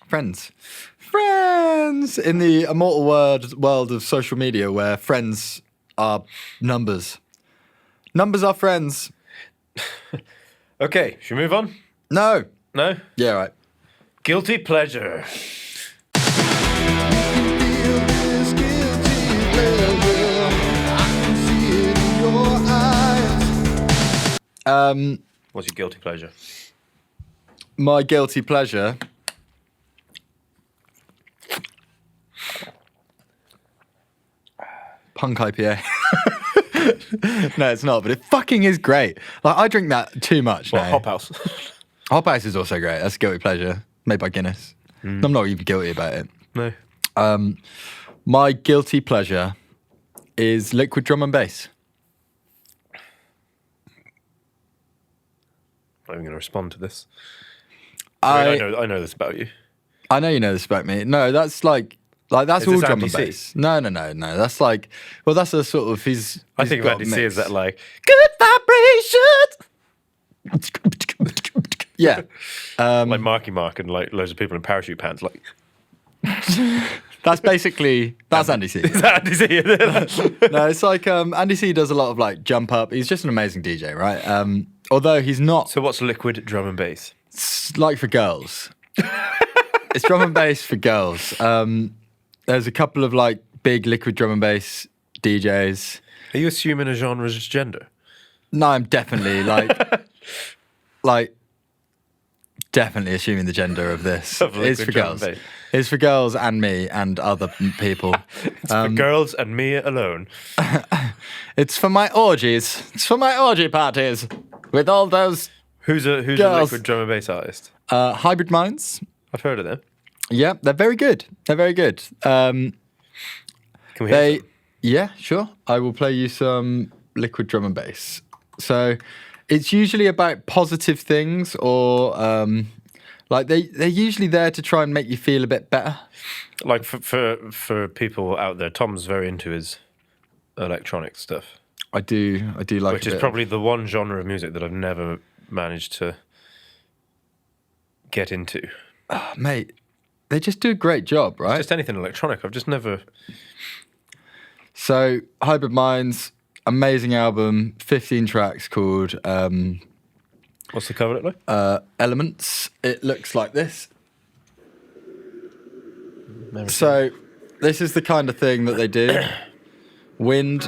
Friends. Friends! In the immortal world of social media where friends are numbers. Numbers are friends. Okay, should we move on? No. No? Yeah, right. Guilty pleasure. What's your guilty pleasure? My guilty pleasure. Punk IPA. No, it's not, but it fucking is great. Like, I drink that too much What, now. Hop House? Hop House is also great. That's a guilty pleasure. Made by Guinness. I'm not even guilty about it. No. My guilty pleasure is liquid drum and bass. I'm not even going to respond to this. I know this about you. I know you know this about me. No, that's like that's Is all this drum Andy and C? bass. No. That's like, well, that's a sort of I think got of Andy C mix. as that like, good vibrations! Yeah. Like Marky Mark and like loads of people in parachute pants. Like, That's Andy C. is that Andy C? No, it's like Andy C does a lot of like jump up. He's just an amazing DJ, right? Although he's not So what's liquid drum and bass? like for girls. It's drum and bass for girls. There's a couple of like big liquid drum and bass DJs. Are you assuming a genre's gender? No, I'm definitely like definitely assuming the gender of this. Of It's liquid for drum and girls. bass. It's for girls and me and other people. It's for girls and me alone. It's for my orgies. It's for my orgy parties with all those Who's a Girls. liquid drum and bass artist? Hybrid Minds. I've heard of them. Yeah, they're very good. They're very good. Can we hear some? Yeah, sure. I will play you some liquid drum and bass. So it's usually about positive things or like they're usually there to try and make you feel a bit better. Like for people out there, Tom's very into his electronic stuff, I do like which a is bit. probably the one genre of music that I've never managed to get into. Mate, they just do a great job, right? Just anything electronic. I've just never. So Hybrid Minds, amazing album, 15 tracks called What's the cover look like? Elements. It looks like this. So this is the kind of thing that they do. Wind.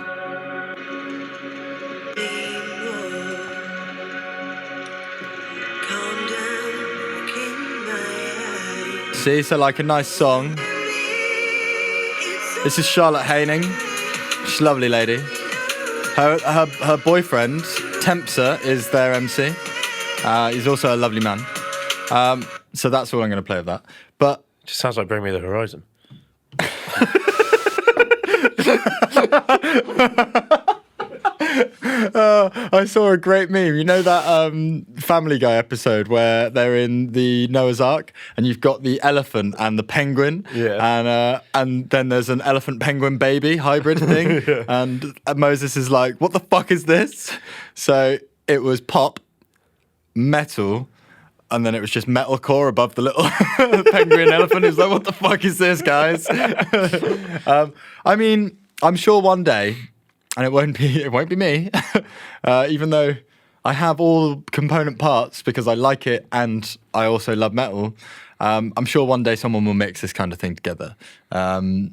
See, so like a nice song. This is Charlotte Haining. She's a lovely lady. Her boyfriend, Tempser, is their MC. He's also a lovely man. So that's all I'm going to play of that. But Just sounds like Bring Me the Horizon. I saw a great meme. You know that Family Guy episode where they're in the Noah's Ark and you've got the elephant and the penguin, and then there's an elephant penguin baby hybrid thing, and Moses is like, "What the fuck is this?" So it was pop, metal. And then it was just metalcore above the little penguin elephant. It was like, what the fuck is this, guys? I mean, I'm sure one day, and it won't be me, even though I have all component parts because I like it and I also love metal. I'm sure one day someone will mix this kind of thing together. I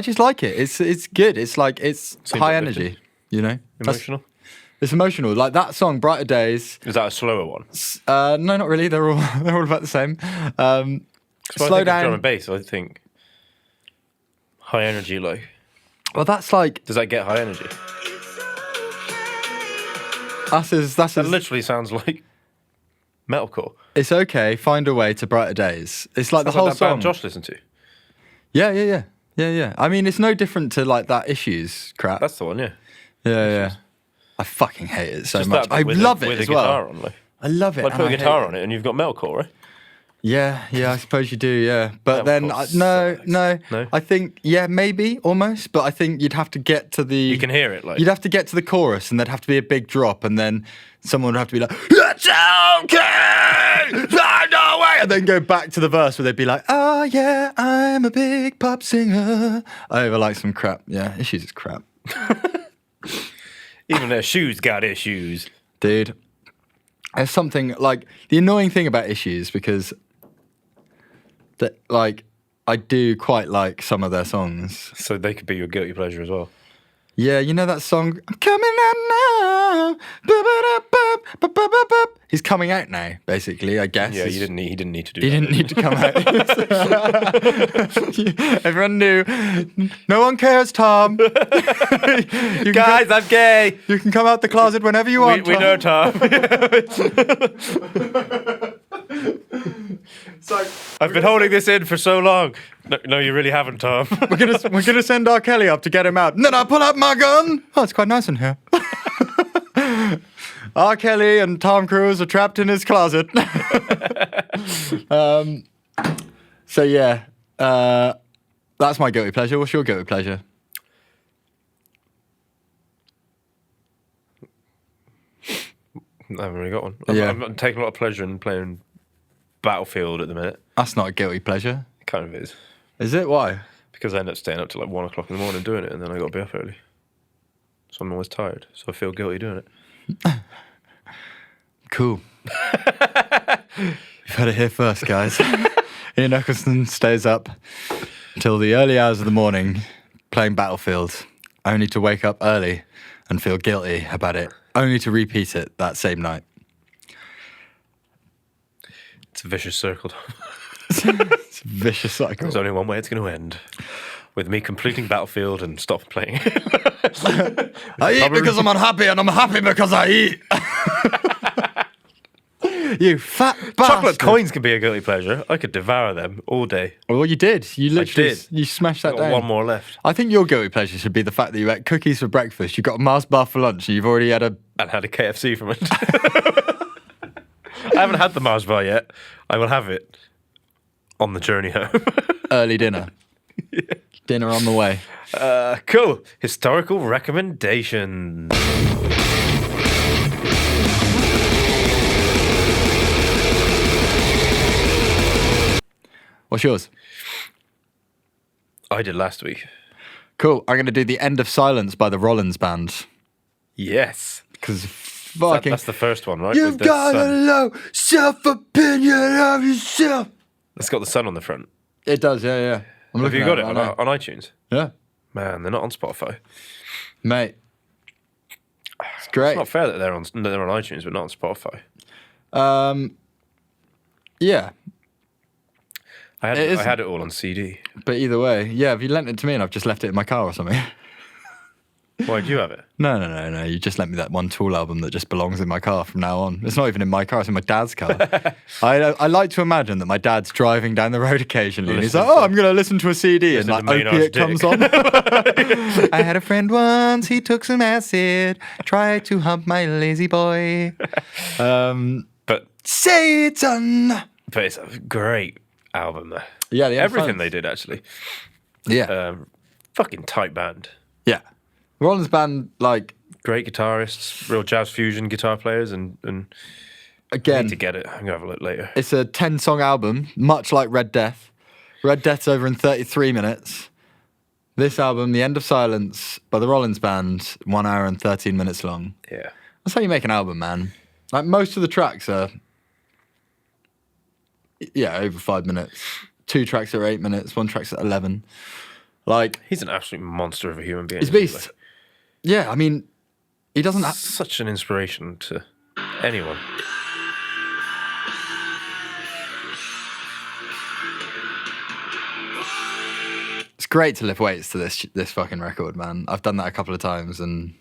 just like it. It's good. It's like it's high energy, you know. Emotional? It's emotional. Like that song, Brighter Days. Is that a slower one? No, not really. They're all about the same. Slow Slow down. Drum down. and bass, I think High energy, like. Well, that's like Does that get high energy? That literally sounds like metalcore. It's okay. Find a way to brighter days. It's like Sounds the whole like that song. band Josh listened to. Yeah. I mean, it's no different to like that Issues crap. That's the one, yeah. Yeah. I fucking hate it so Just much. that I with love a, it with as a guitar well. on, like. I love it. Like, put a and I guitar hate on it, and you've got metalcore, right? Yeah, I suppose you do, yeah. But then, Metalcore no. No? I think, maybe, almost. But I think you'd have to get to the... You can hear it, like. You'd have to get to the chorus, and there'd have to be a big drop, and then someone would have to be like, it's okay, find a way, and then go back to the verse where they'd be like, oh yeah, I'm a big pop singer. Over like some crap. Yeah, Issues is crap. Even their shoes got issues. Dude, there's something, like, the annoying thing about Issues, because, like, I do quite like some of their songs. So they could be your guilty pleasure as well. Yeah, you know that song, I'm coming out now. Ba-ba-da-bop, He's coming out now, basically, I guess. Yeah, he didn't need to do He that. didn't need to come out. Everyone knew. No one cares, Tom. Guys, I'm gay. You can come out the closet whenever you want. We know, Tom. I've been holding this in for so long. No, you really haven't, Tom. We're gonna send R. Kelly up to get him out. And then I pull out my gun. Oh, it's quite nice in here. R. Kelly and Tom Cruise are trapped in his closet. So yeah, that's my guilty pleasure. What's your guilty pleasure? I haven't really got one. Yeah. I'm taking a lot of pleasure in playing Battlefield at the minute. That's not a guilty pleasure. It kind of is. Is it? Why? Because I end up staying up till like 1 o'clock in the morning doing it, and then I got to be up early. So I'm always tired. So I feel guilty doing it. Cool. You've heard it here first, guys. Ian Eccleston stays up till the early hours of the morning playing Battlefield, only to wake up early and feel guilty about it, only to repeat it that same night. It's a vicious circle. It's a vicious cycle. There's only one way it's going to end. With me completing Battlefield and stop playing. I eat because I'm unhappy, and I'm happy because I eat. You fat bastard. Chocolate coins can be a guilty pleasure. I could devour them all day. Well, you did. You literally did. You smashed that I've got down. one more left. I think your guilty pleasure should be the fact that you ate cookies for breakfast, you got a Mars bar for lunch, and you've already had a... And had a KFC from it. I haven't had the Mars bar yet. I will have it on the journey home. early dinner. Yeah. Dinner on the way. Cool. Historical recommendations. What's yours? I did last week. Cool. I'm going to do The End of Silence by the Rollins Band. Yes. Because fucking... That's the first one, right? You've With the got a sun. low self-opinion of yourself. It's got the sun on the front. It does, yeah. I'm Have you looking got at it right on now. iTunes? Yeah. Man, they're not on Spotify. Mate. It's great. It's not fair that they're on iTunes but not on Spotify. Yeah. I It isn't. had it all on CD. But either way, yeah, if you lent it to me and I've just left it in my car or something. Why do you have it? No. You just lent me that one Tool album that just belongs in my car from now on. It's not even in my car, it's in my dad's car. I like to imagine that my dad's driving down the road occasionally and he's like, I'm going to listen to a CD and like Opiate comes on. I had a friend once, he took some acid, tried to hump my lazy boy. But Satan! But it's a great album there. Yeah, everything they did actually. Yeah. Fucking tight band. Yeah. Rollins Band, like... Great guitarists, real jazz fusion guitar players, and I Again... need to get it. I'm going to have a look later. It's a 10-song album, much like Red Death. Red Death's over in 33 minutes. This album, The End of Silence, by the Rollins Band, 1 hour and 13 minutes long. Yeah. That's how you make an album, man. Like, most of the tracks are... Yeah, over 5 minutes. 2 tracks are 8 minutes, 1 track's at 11. Like... He's an absolute monster of a human being. He's a beast. Yeah, I mean, he doesn't... Such an inspiration to anyone. It's great to lift weights to this fucking record, man. I've done that a couple of times, and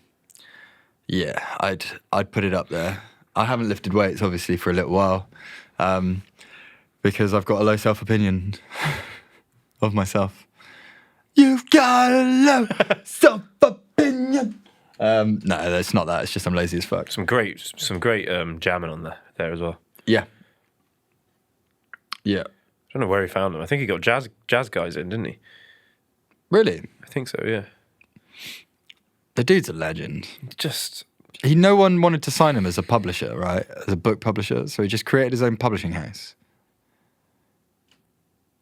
yeah, I'd put it up there. I haven't lifted weights obviously for a little while, because I've got a low self-opinion of myself. You've got a low self-opinion. No, it's not that. It's just I'm lazy as fuck. Some great jamming on there as well. Yeah. I don't know where he found them. I think he got jazz guys in, didn't he? Really? I think so. Yeah. The dude's a legend. Just no one wanted to sign him as a publisher, right? As a book publisher, so he just created his own publishing house.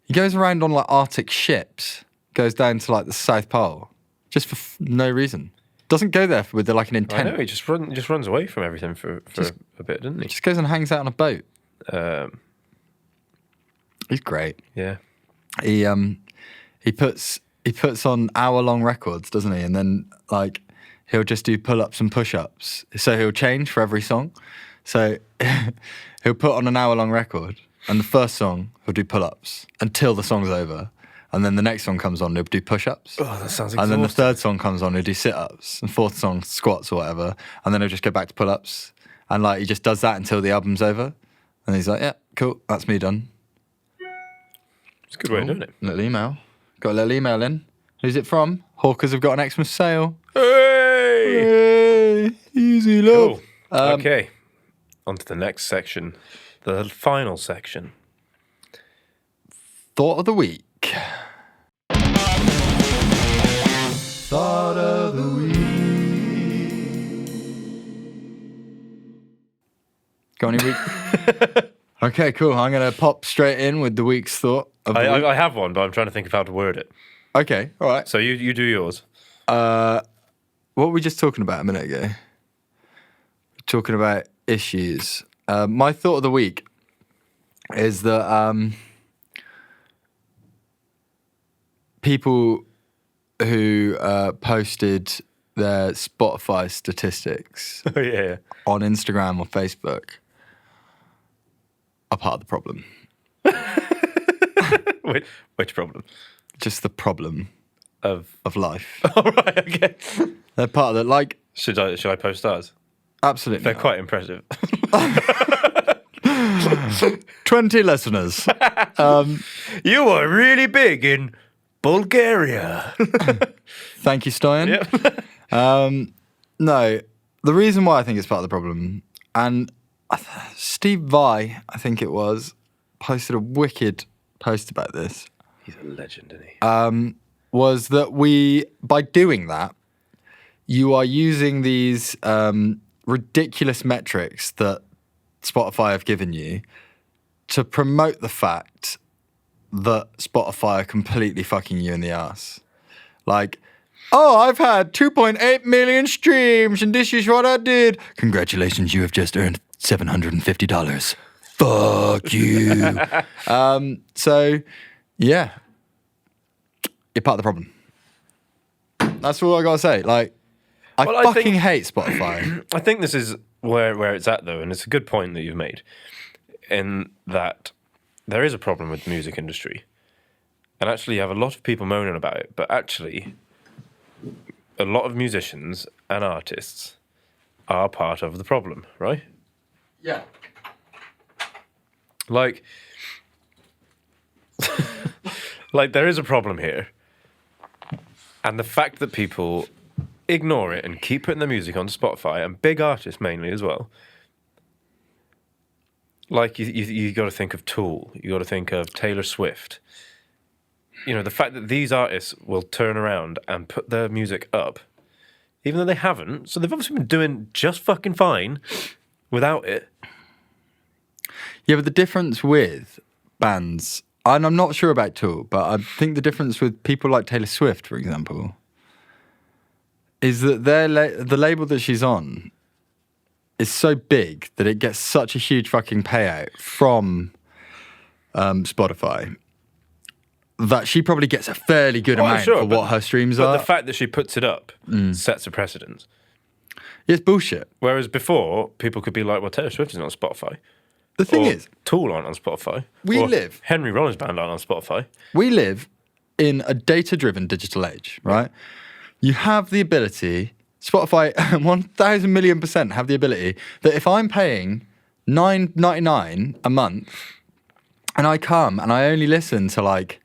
He goes around on like Arctic ships, goes down to like the South Pole, just for no reason. Doesn't go there with like an intent. I know, he just runs away from everything for a bit, doesn't he? Just goes and hangs out on a boat. He's great. Yeah. He puts on hour-long records, doesn't he? And then like he'll just do pull-ups and push-ups. So he'll change for every song. So he'll put on an hour-long record, and the first song he'll do pull-ups until the song's over. And then the next song comes on, he'll do push-ups. Oh, that sounds exhausting. And then the third song comes on, he'll do sit-ups. And fourth song, squats or whatever. And then he'll just go back to pull-ups. And like he just does that until the album's over. And he's like, yeah, cool, that's me done. It's a good way of doing it. Little email. Got a little email in. Who's it from? Hawkers have got an Xmas sale. Hey! Easy love. Cool. Okay. On to the next section. The final section. Thought of the week. Thought of the week. Got any week? Okay, cool. I'm going to pop straight in with the week's thought of the week. I have one, but I'm trying to think of how to word it. Okay, all right. So you do yours. What were we just talking about a minute ago? Talking about issues. My thought of the week is that people who posted their Spotify statistics Oh, yeah. on Instagram or Facebook are part of the problem. Which problem? Just the problem Of life. All right, okay. They're part of the, like... Should I post ours? Absolutely. They're not. quite impressive. 20 listeners. You are really big in Bulgaria. Thank you, Stoyan. Yep. No, the reason why I think it's part of the problem, and Steve Vai, I think it was, posted a wicked post about this. He's a legend, isn't he? Was that by doing that, you are using these ridiculous metrics that Spotify have given you to promote the fact that Spotify are completely fucking you in the ass. Like, oh, I've had 2.8 million streams and this is what I did. Congratulations, you have just earned $750. Fuck you. So, yeah. You're part of the problem. That's all I gotta say. Like, I fucking hate Spotify. I think this is where it's at, though, and it's a good point that you've made, in that there is a problem with the music industry. And actually, you have a lot of people moaning about it, but actually, a lot of musicians and artists are part of the problem, right? Yeah. Like, there is a problem here. And the fact that people ignore it and keep putting their music on Spotify, and big artists mainly as well. Like, you got to think of Tool. You got to think of Taylor Swift. You know, the fact that these artists will turn around and put their music up, even though they haven't. So they've obviously been doing just fucking fine without it. Yeah, but the difference with bands, and I'm not sure about Tool, but I think the difference with people like Taylor Swift, for example, is that the label that she's on is so big that it gets such a huge fucking payout from Spotify that she probably gets a fairly good amount for what her streams are. But the fact that she puts it up sets a precedent. It's bullshit. Whereas before, people could be like, well, Taylor Swift isn't on Spotify. The thing is, Tool aren't on Spotify. We or live... Henry Rollins Band aren't on Spotify. We live in a data-driven digital age, right? You have the ability, Spotify 1,000 million % have the ability that if I'm paying $9.99 a month and I come and I only listen to like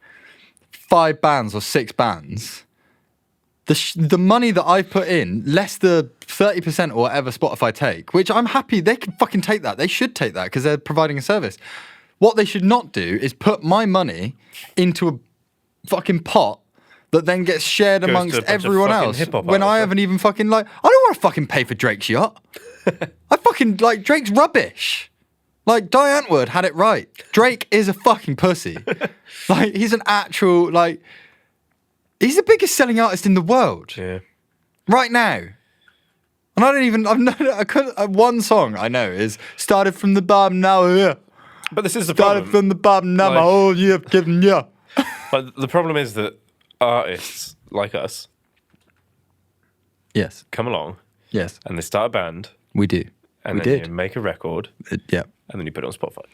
5 bands or 6 bands, the money that I put in, less the 30% or whatever Spotify take, which I'm happy, they can fucking take that. They should take that because they're providing a service. What they should not do is put my money into a fucking pot that then gets shared amongst everyone else when I haven't even fucking I don't want to fucking pay for Drake's yacht. I fucking Drake's rubbish. Diane Wood had it right. Drake is a fucking pussy. He's an actual he's the biggest selling artist in the world. Yeah. Right now. And one song I know is started from the bottom now here. But this is the problem. Started from the bottom now my whole year given you. But the problem is that artists like us come along and they start a band. We do. And then you make a record. Yeah. And then you put it on Spotify.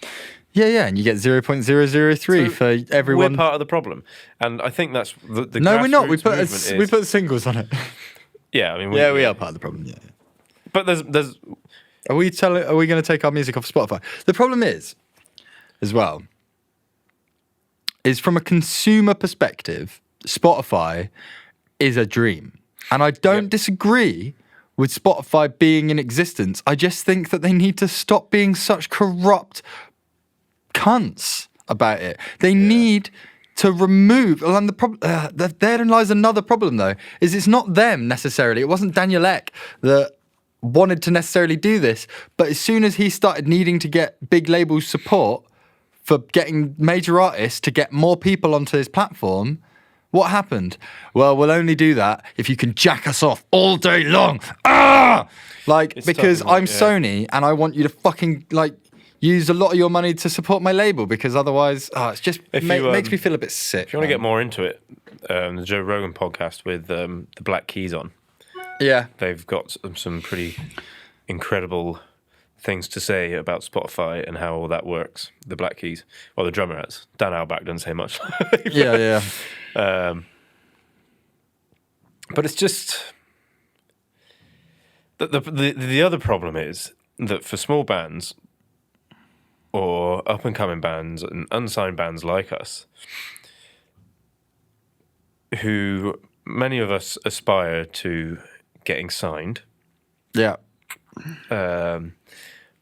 Yeah, and you get 0.003 for everyone. We're part of the problem. And I think that's the No, we're not. We movement put singles on it. Yeah, I mean we are part of the problem, yeah. But there's Are we going to take our music off Spotify? The problem is, as well, is from a consumer perspective, Spotify is a dream. And I don't disagree with Spotify being in existence. I just think that they need to stop being such corrupt cunts about it. They need to remove, and therein lies another problem though, is it's not them necessarily. It wasn't Daniel Ek that wanted to necessarily do this, but as soon as he started needing to get big label support for getting major artists to get more people onto his platform, what happened? Well, we'll only do that if you can jack us off all day long. Because I'm Sony and I want you to fucking use a lot of your money to support my label, because otherwise it's just makes me feel a bit sick. If you want to get more into it, the Joe Rogan podcast with the Black Keys on. Yeah. They've got some pretty incredible things to say about Spotify and how all that works. The Black Keys. Well, the drummer has. Dan Auerbach doesn't say much. Yeah. But it's just... The other problem is that for small bands or up-and-coming bands and unsigned bands like us, who many of us aspire to getting signed,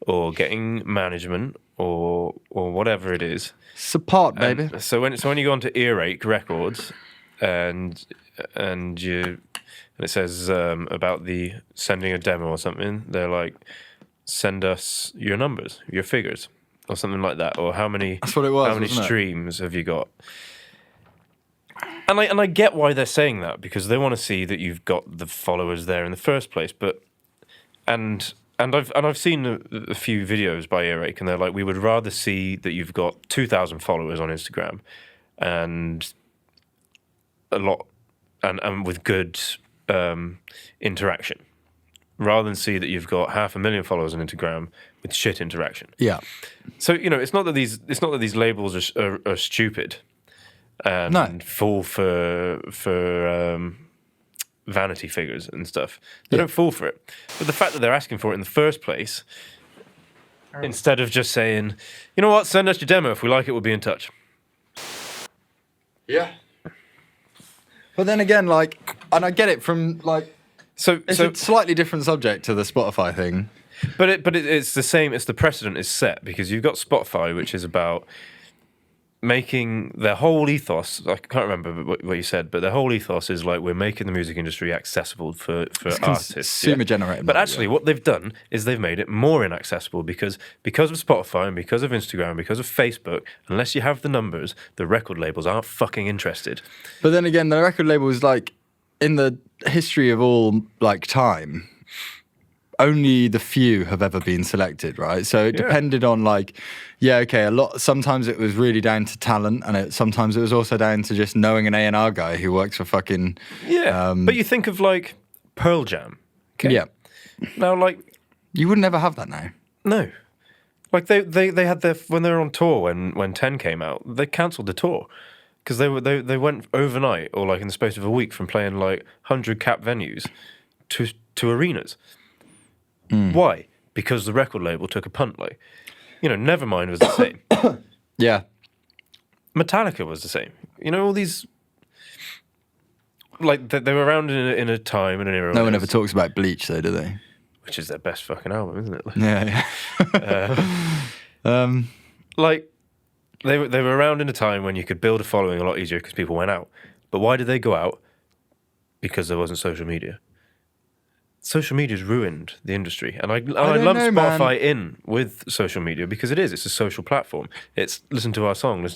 or getting management, or whatever it is, support, baby. So when you go onto Earache Records, and it says about the sending a demo or something, they're like, send us your numbers, your figures, or something like that, or how many. That's what it was. How many streams have you got? And I get why they're saying that, because they want to see that you've got the followers there in the first place. But and I've seen a few videos by Earache, and they're like, we would rather see that you've got 2,000 followers on Instagram, and a lot, and with good interaction, rather than see that you've got 500,000 followers on Instagram with shit interaction. Yeah. So it's not that these labels are stupid and fall for vanity figures and stuff. They don't fall for it. But the fact that they're asking for it in the first place, instead of just saying, you know what, send us your demo. If we like it, we'll be in touch. Yeah. But then again, and I get it from it's a slightly different subject to the Spotify thing. But it's the same. It's the precedent is set, because you've got Spotify, which is about making their whole ethos. I can't remember what you said, but their whole ethos is we're making the music industry accessible for artists. Consumer generated. But actually, what they've done is they've made it more inaccessible, because of Spotify and because of Instagram, because of Facebook. Unless you have the numbers, the record labels aren't fucking interested. But then again, the record labels, in the history of all time, only the few have ever been selected, right? So it depended on sometimes it was really down to talent, and sometimes it was also down to just knowing an A&R guy who works for fucking... but you think of Pearl Jam. Okay? Yeah. Now you would never have that now. No. They had when they were on tour, when 10 came out, they cancelled the tour. because they went overnight or like in the space of a week from playing like 100 cap venues to arenas. Why? Because the record label took a punt. Like, Nevermind was the same. Yeah. Metallica was the same. All these, like, they were around in a time, in an era. No one ever talks about Bleach, though, do they? Which is their best fucking album, isn't it? Like, yeah. Like, they were around in a time when you could build a following a lot easier because people went out. But why did they go out? Because there wasn't social media. Social media's ruined the industry, and I lump Spotify in with social media because it's a social platform. It's listen to our song,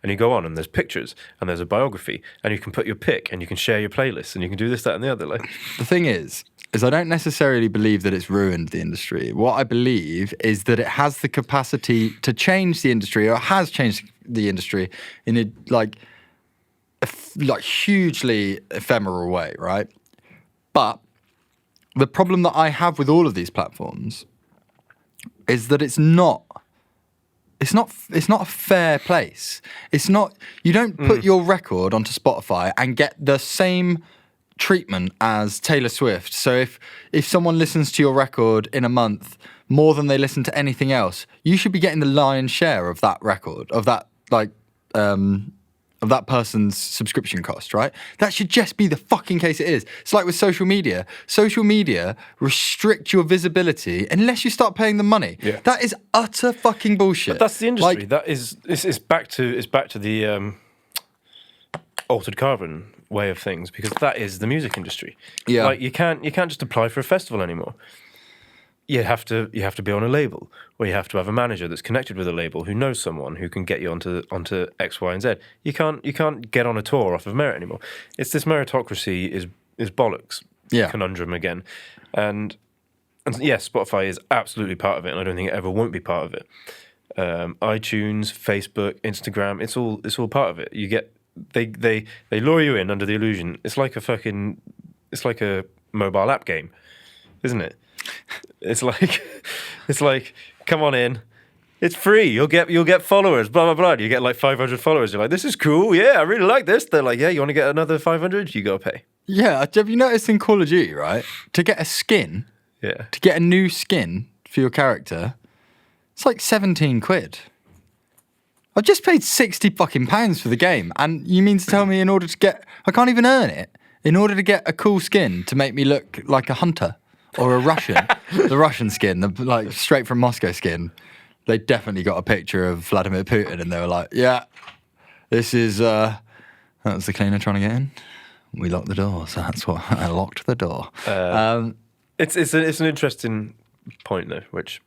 and you go on and there's pictures and there's a biography and you can put your pick and you can share your playlists and you can do this, that, and the other. Like, the thing is I don't necessarily believe that it's ruined the industry. What I believe is that it has the capacity to change the industry, or has changed the industry in a hugely ephemeral way, right? But the problem that I have with all of these platforms is that it's not a fair place. It's not, you don't put your record onto Spotify and get the same treatment as Taylor Swift. So if someone listens to your record in a month more than they listen to anything else, you should be getting the lion's share of that record, of that of that person's subscription cost, right? That should just be the fucking case it is. It's like with social media. Social media restrict your visibility unless you start paying them money. Yeah. That is utter fucking bullshit. But that's the industry. It's back to the altered carbon way of things, because that is the music industry. Yeah. Like, you can't just apply for a festival anymore. You have to be on a label, or you have to have a manager that's connected with a label who knows someone who can get you onto X, Y, and Z. You can't get on a tour off of merit anymore. It's this meritocracy is bollocks conundrum again, and yes, Spotify is absolutely part of it, and I don't think it ever won't be part of it. iTunes, Facebook, Instagram, it's all part of it. You get they lure you in under the illusion. It's like a mobile app game, isn't it? It's like, come on in. It's free. You'll get followers. Blah blah blah. You get like 500 followers. You're like, this is cool. Yeah, I really like this. They're like, yeah, you want to get another 500? You gotta pay. Yeah. Have you noticed in Call of Duty, right? To get a skin, to get a new skin for your character, it's like 17 quid. I've just paid 60 fucking pounds for the game, and you mean to tell me I can't even earn it in order to get a cool skin to make me look like a hunter? Or a Russian, the Russian skin, the straight from Moscow skin. They definitely got a picture of Vladimir Putin, and they were like, "Yeah, this is that was the cleaner trying to get in. We locked the door, so that's why I locked the door." It's an interesting point though, which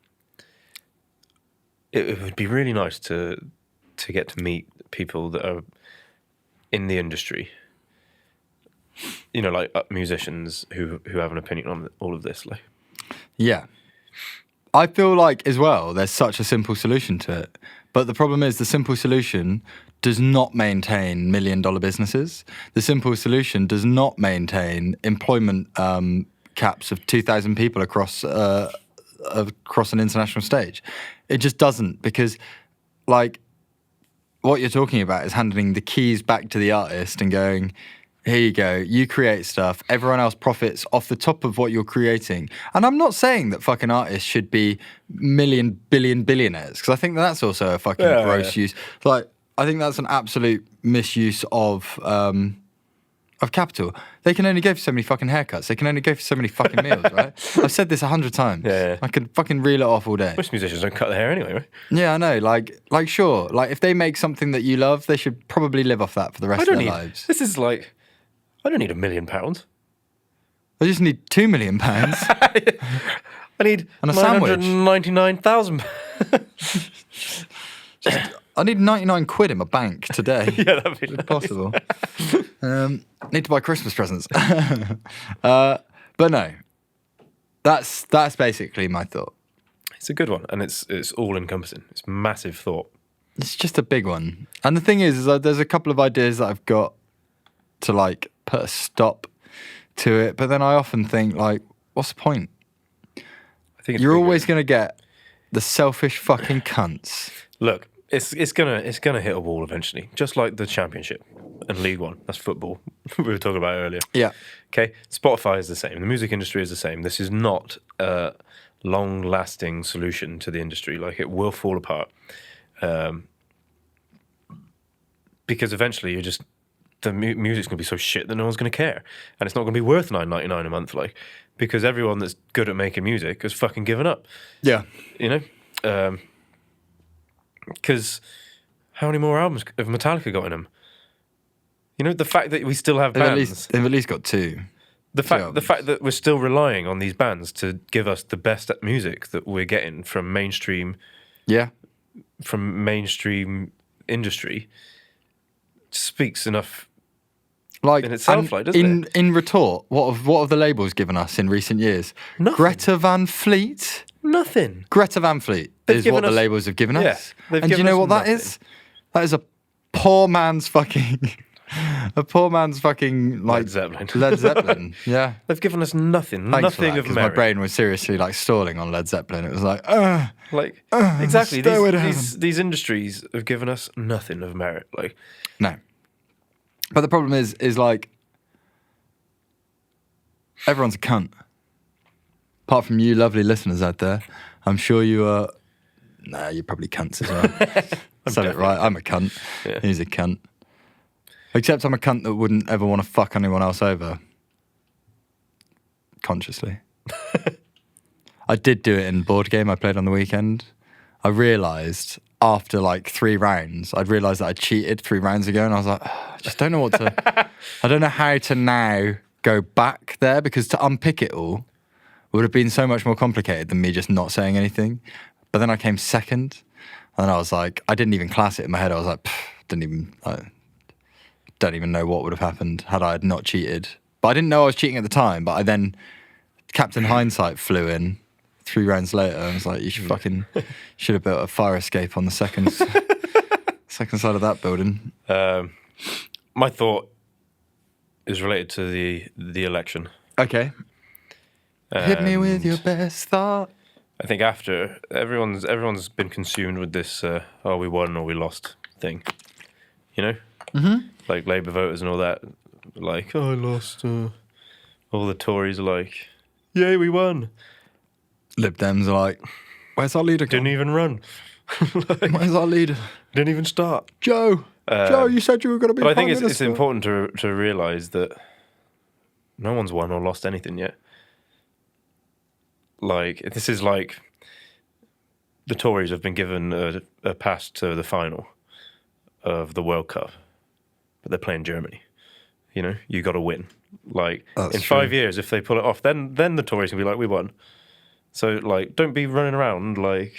it would be really nice to get to meet people that are in the industry. Like musicians who have an opinion on all of this. Like, yeah, I feel like as well there's such a simple solution to it, but the problem is the simple solution does not maintain $1 million businesses. The simple solution does not maintain employment caps of 2,000 people across an international stage. It just doesn't, because like what you're talking about is handing the keys back to the artist and going, here you go, you create stuff, everyone else profits off the top of what you're creating. And I'm not saying that fucking artists should be million, billion, billionaires, because I think that's also a fucking gross use. Like, I think that's an absolute misuse of capital. They can only go for so many fucking haircuts. They can only go for so many fucking meals, right? I've said this 100 times. Yeah. I could fucking reel it off all day. Most musicians don't cut their hair anyway, right? Yeah, I know. Like sure. Like, if they make something that you love, they should probably live off that for the rest of their lives. This is like, I don't need £1 million. I just need £2 million. I need and a sandwich. 999,000. I need 99 quid in my bank today. Yeah, that'd be nice. Possible. Need to buy Christmas presents. But no, that's basically my thought. It's a good one, and it's all encompassing. It's massive thought. It's just a big one. And the thing is there's a couple of ideas that I've got to like put a stop to it, but then I often think like, what's the point? I think you're always going to get the selfish fucking cunts. Look, It's gonna hit a wall eventually, just like the Championship and League One. That's football. We were talking about earlier. Yeah. Okay. Spotify is the same. The music industry is the same. This is not a long-lasting solution to the industry. Like, it will fall apart, because eventually the music's gonna be so shit that no one's gonna care, and it's not gonna be worth $9.99 a month. Like, because everyone that's good at making music has fucking given up. Yeah. You know. Because how many more albums have Metallica got in them? You know, the fact that we still have bands. They've at least got 2. The fact that we're still relying on these bands to give us the best music that we're getting from mainstream industry speaks enough like in itself, like, doesn't it? In retort, what have the labels given us in recent years? Nothing. Greta Van Fleet? Nothing. Greta Van Fleet is what the labels have given us. They've and do you given know us what that nothing. is? That is a poor man's fucking like Led Zeppelin. Yeah. They've given us nothing. Thanks Nothing for that, of 'cause merit. my brain was seriously like stalling on Led Zeppelin. It was like, exactly. Stairway to Heaven. These industries have given us nothing of merit. Like, no. But the problem is like everyone's a cunt. Apart from you lovely listeners out there. I'm sure you are. Nah, you're probably cunts as well. Said it right. I'm a cunt. Yeah. He's a cunt. Except I'm a cunt that wouldn't ever want to fuck anyone else over. Consciously. I did do it in a board game I played on the weekend. I realised after like 3 rounds, I'd realised that I cheated 3 rounds ago, and I was like, I just don't know what to. I don't know how to now go back there, because to unpick it all would have been so much more complicated than me just not saying anything. But then I came second, and I was like, I didn't even class it in my head. I was like, don't even know what would have happened had I had not cheated. But I didn't know I was cheating at the time. But I then, Captain Hindsight flew in 3 rounds later, and was like, you should have built a fire escape on the second side of that building. my thought is related to the election. Okay. Hit me with your best thought. I think after everyone's been consumed with this we won or we lost thing, you know, like Labour voters and all that, like, I lost. All the Tories are like, yay, we won. Lib Dems are like, where's our leader? Didn't even run. Where's our leader? Didn't even start. Joe, you said you were going to be. But I think it's important to realise that no one's won or lost anything yet. Like, this is like the Tories have been given a pass to the final of the World Cup, but they're playing Germany. You know, you got to win. Like, in 5 years, if they pull it off, then the Tories can be like, we won. So, like, don't be running around like.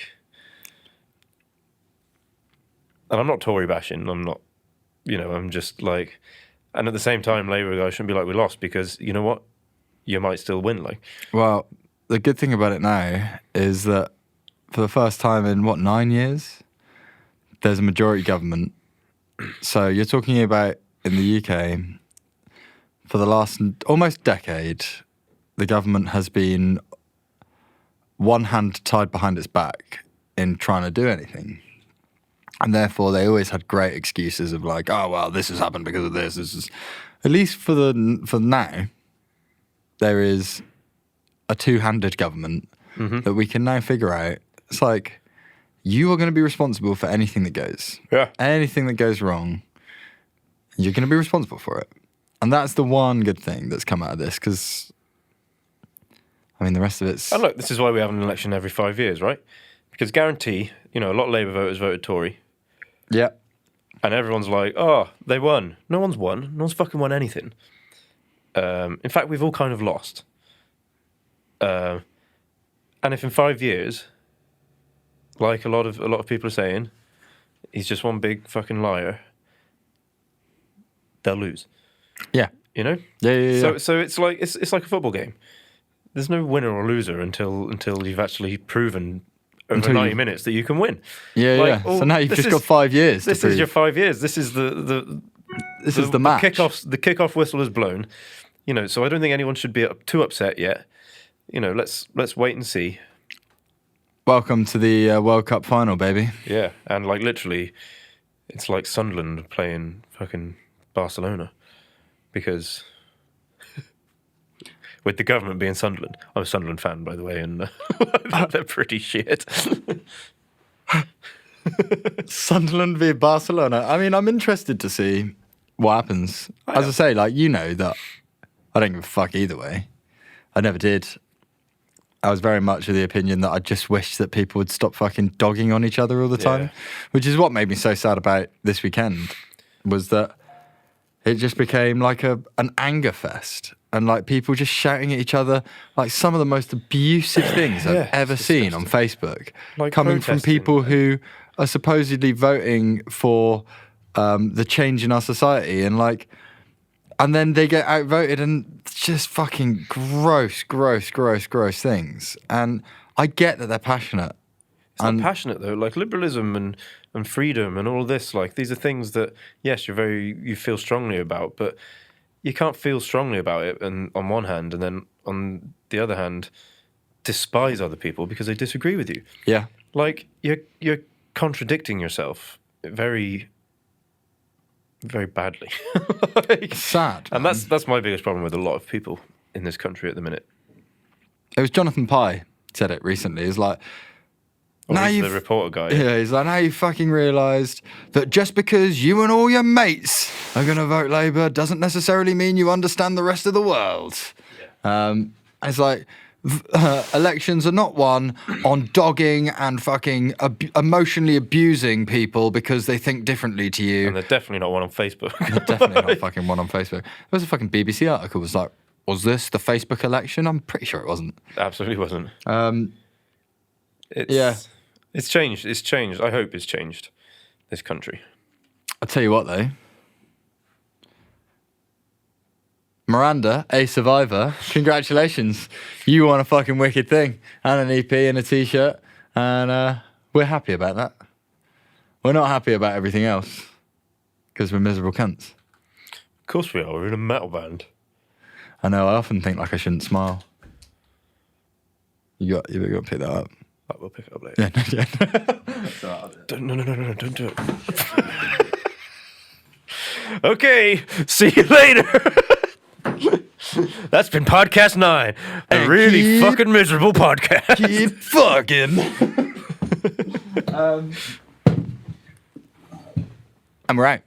And I'm not Tory bashing. I'm not, I'm just like. And at the same time, Labour guys shouldn't be like, we lost, because you know what? You might still win. Like, well, the good thing about it now is that for the first time in 9 years, there's a majority government. So you're talking about in the UK, for the last almost decade, the government has been one hand tied behind its back in trying to do anything. And therefore, they always had great excuses of like, oh, well, this has happened because of this. This is, at least for now, there is a two-handed government that we can now figure out. It's like, you are going to be responsible for anything that goes. Yeah. Anything that goes wrong, you're going to be responsible for it. And that's the one good thing that's come out of this, because, I mean, the rest of it's... And look, this is why we have an election every 5 years, right? Because guarantee, a lot of Labour voters voted Tory. Yeah. And everyone's like, oh, they won. No one's won. No one's fucking won anything. In fact, we've all kind of lost. And if in 5 years, like a lot of people are saying, he's just one big fucking liar, they'll lose. Yeah. You know? Yeah. So it's like it's like a football game. There's no winner or loser until you've actually proven over 90 minutes that you can win. Yeah. So now you've just got 5 years. This is your 5 years. This is the match. The kickoff whistle is blown. So I don't think anyone should be too upset yet. Let's wait and see. Welcome to the World Cup final, baby. Yeah, and like literally, it's like Sunderland playing fucking Barcelona, because with the government being Sunderland. I'm a Sunderland fan, by the way, and they're pretty shit. Sunderland v Barcelona. I mean, I'm interested to see what happens. As I say, like, you know that I don't give a fuck either way. I never did. I was very much of the opinion that I just wish that people would stop fucking dogging on each other all the time, which is what made me so sad about this weekend, was that it just became like an anger fest, and like people just shouting at each other, like some of the most abusive things I've ever seen on Facebook, like coming from protesting. people who are supposedly voting for the change in our society, and then they get outvoted, and just fucking gross things. And I get that they're passionate. It's not passionate though. Like liberalism and freedom and all this, like these are things that yes, you feel strongly about, but you can't feel strongly about it and on one hand, and then on the other hand, despise other people because they disagree with you. Yeah. Like you're contradicting yourself very, very badly. Like, Sad. and that's my biggest problem with a lot of people in this country at the minute. It was Jonathan Pye said it recently. He's like, Or he's the reporter guy. Yeah, he's like, now you fucking realised that just because you and all your mates are going to vote Labour doesn't necessarily mean you understand the rest of the world. Yeah. It's like, elections are not won on dogging and fucking emotionally abusing people because they think differently to you. And they're definitely not one on Facebook. They're definitely not fucking one on Facebook. There was a fucking BBC article, was like, was this the Facebook election? I'm pretty sure it wasn't. Absolutely wasn't. Yeah. It's changed. It's changed. I hope it's changed, this country. I'll tell you what, though. Miranda, a survivor, congratulations. You won a fucking wicked thing. And an EP and a T-shirt. And we're happy about that. We're not happy about everything else. Because we're miserable cunts. Of course we are. We're in a metal band. I know, I often think like I shouldn't smile. You got to pick that up. We'll pick it up later. Yeah. No, don't do it. Okay, see you later. That's been podcast 9. A really fucking miserable podcast. Keep fucking. And we're out.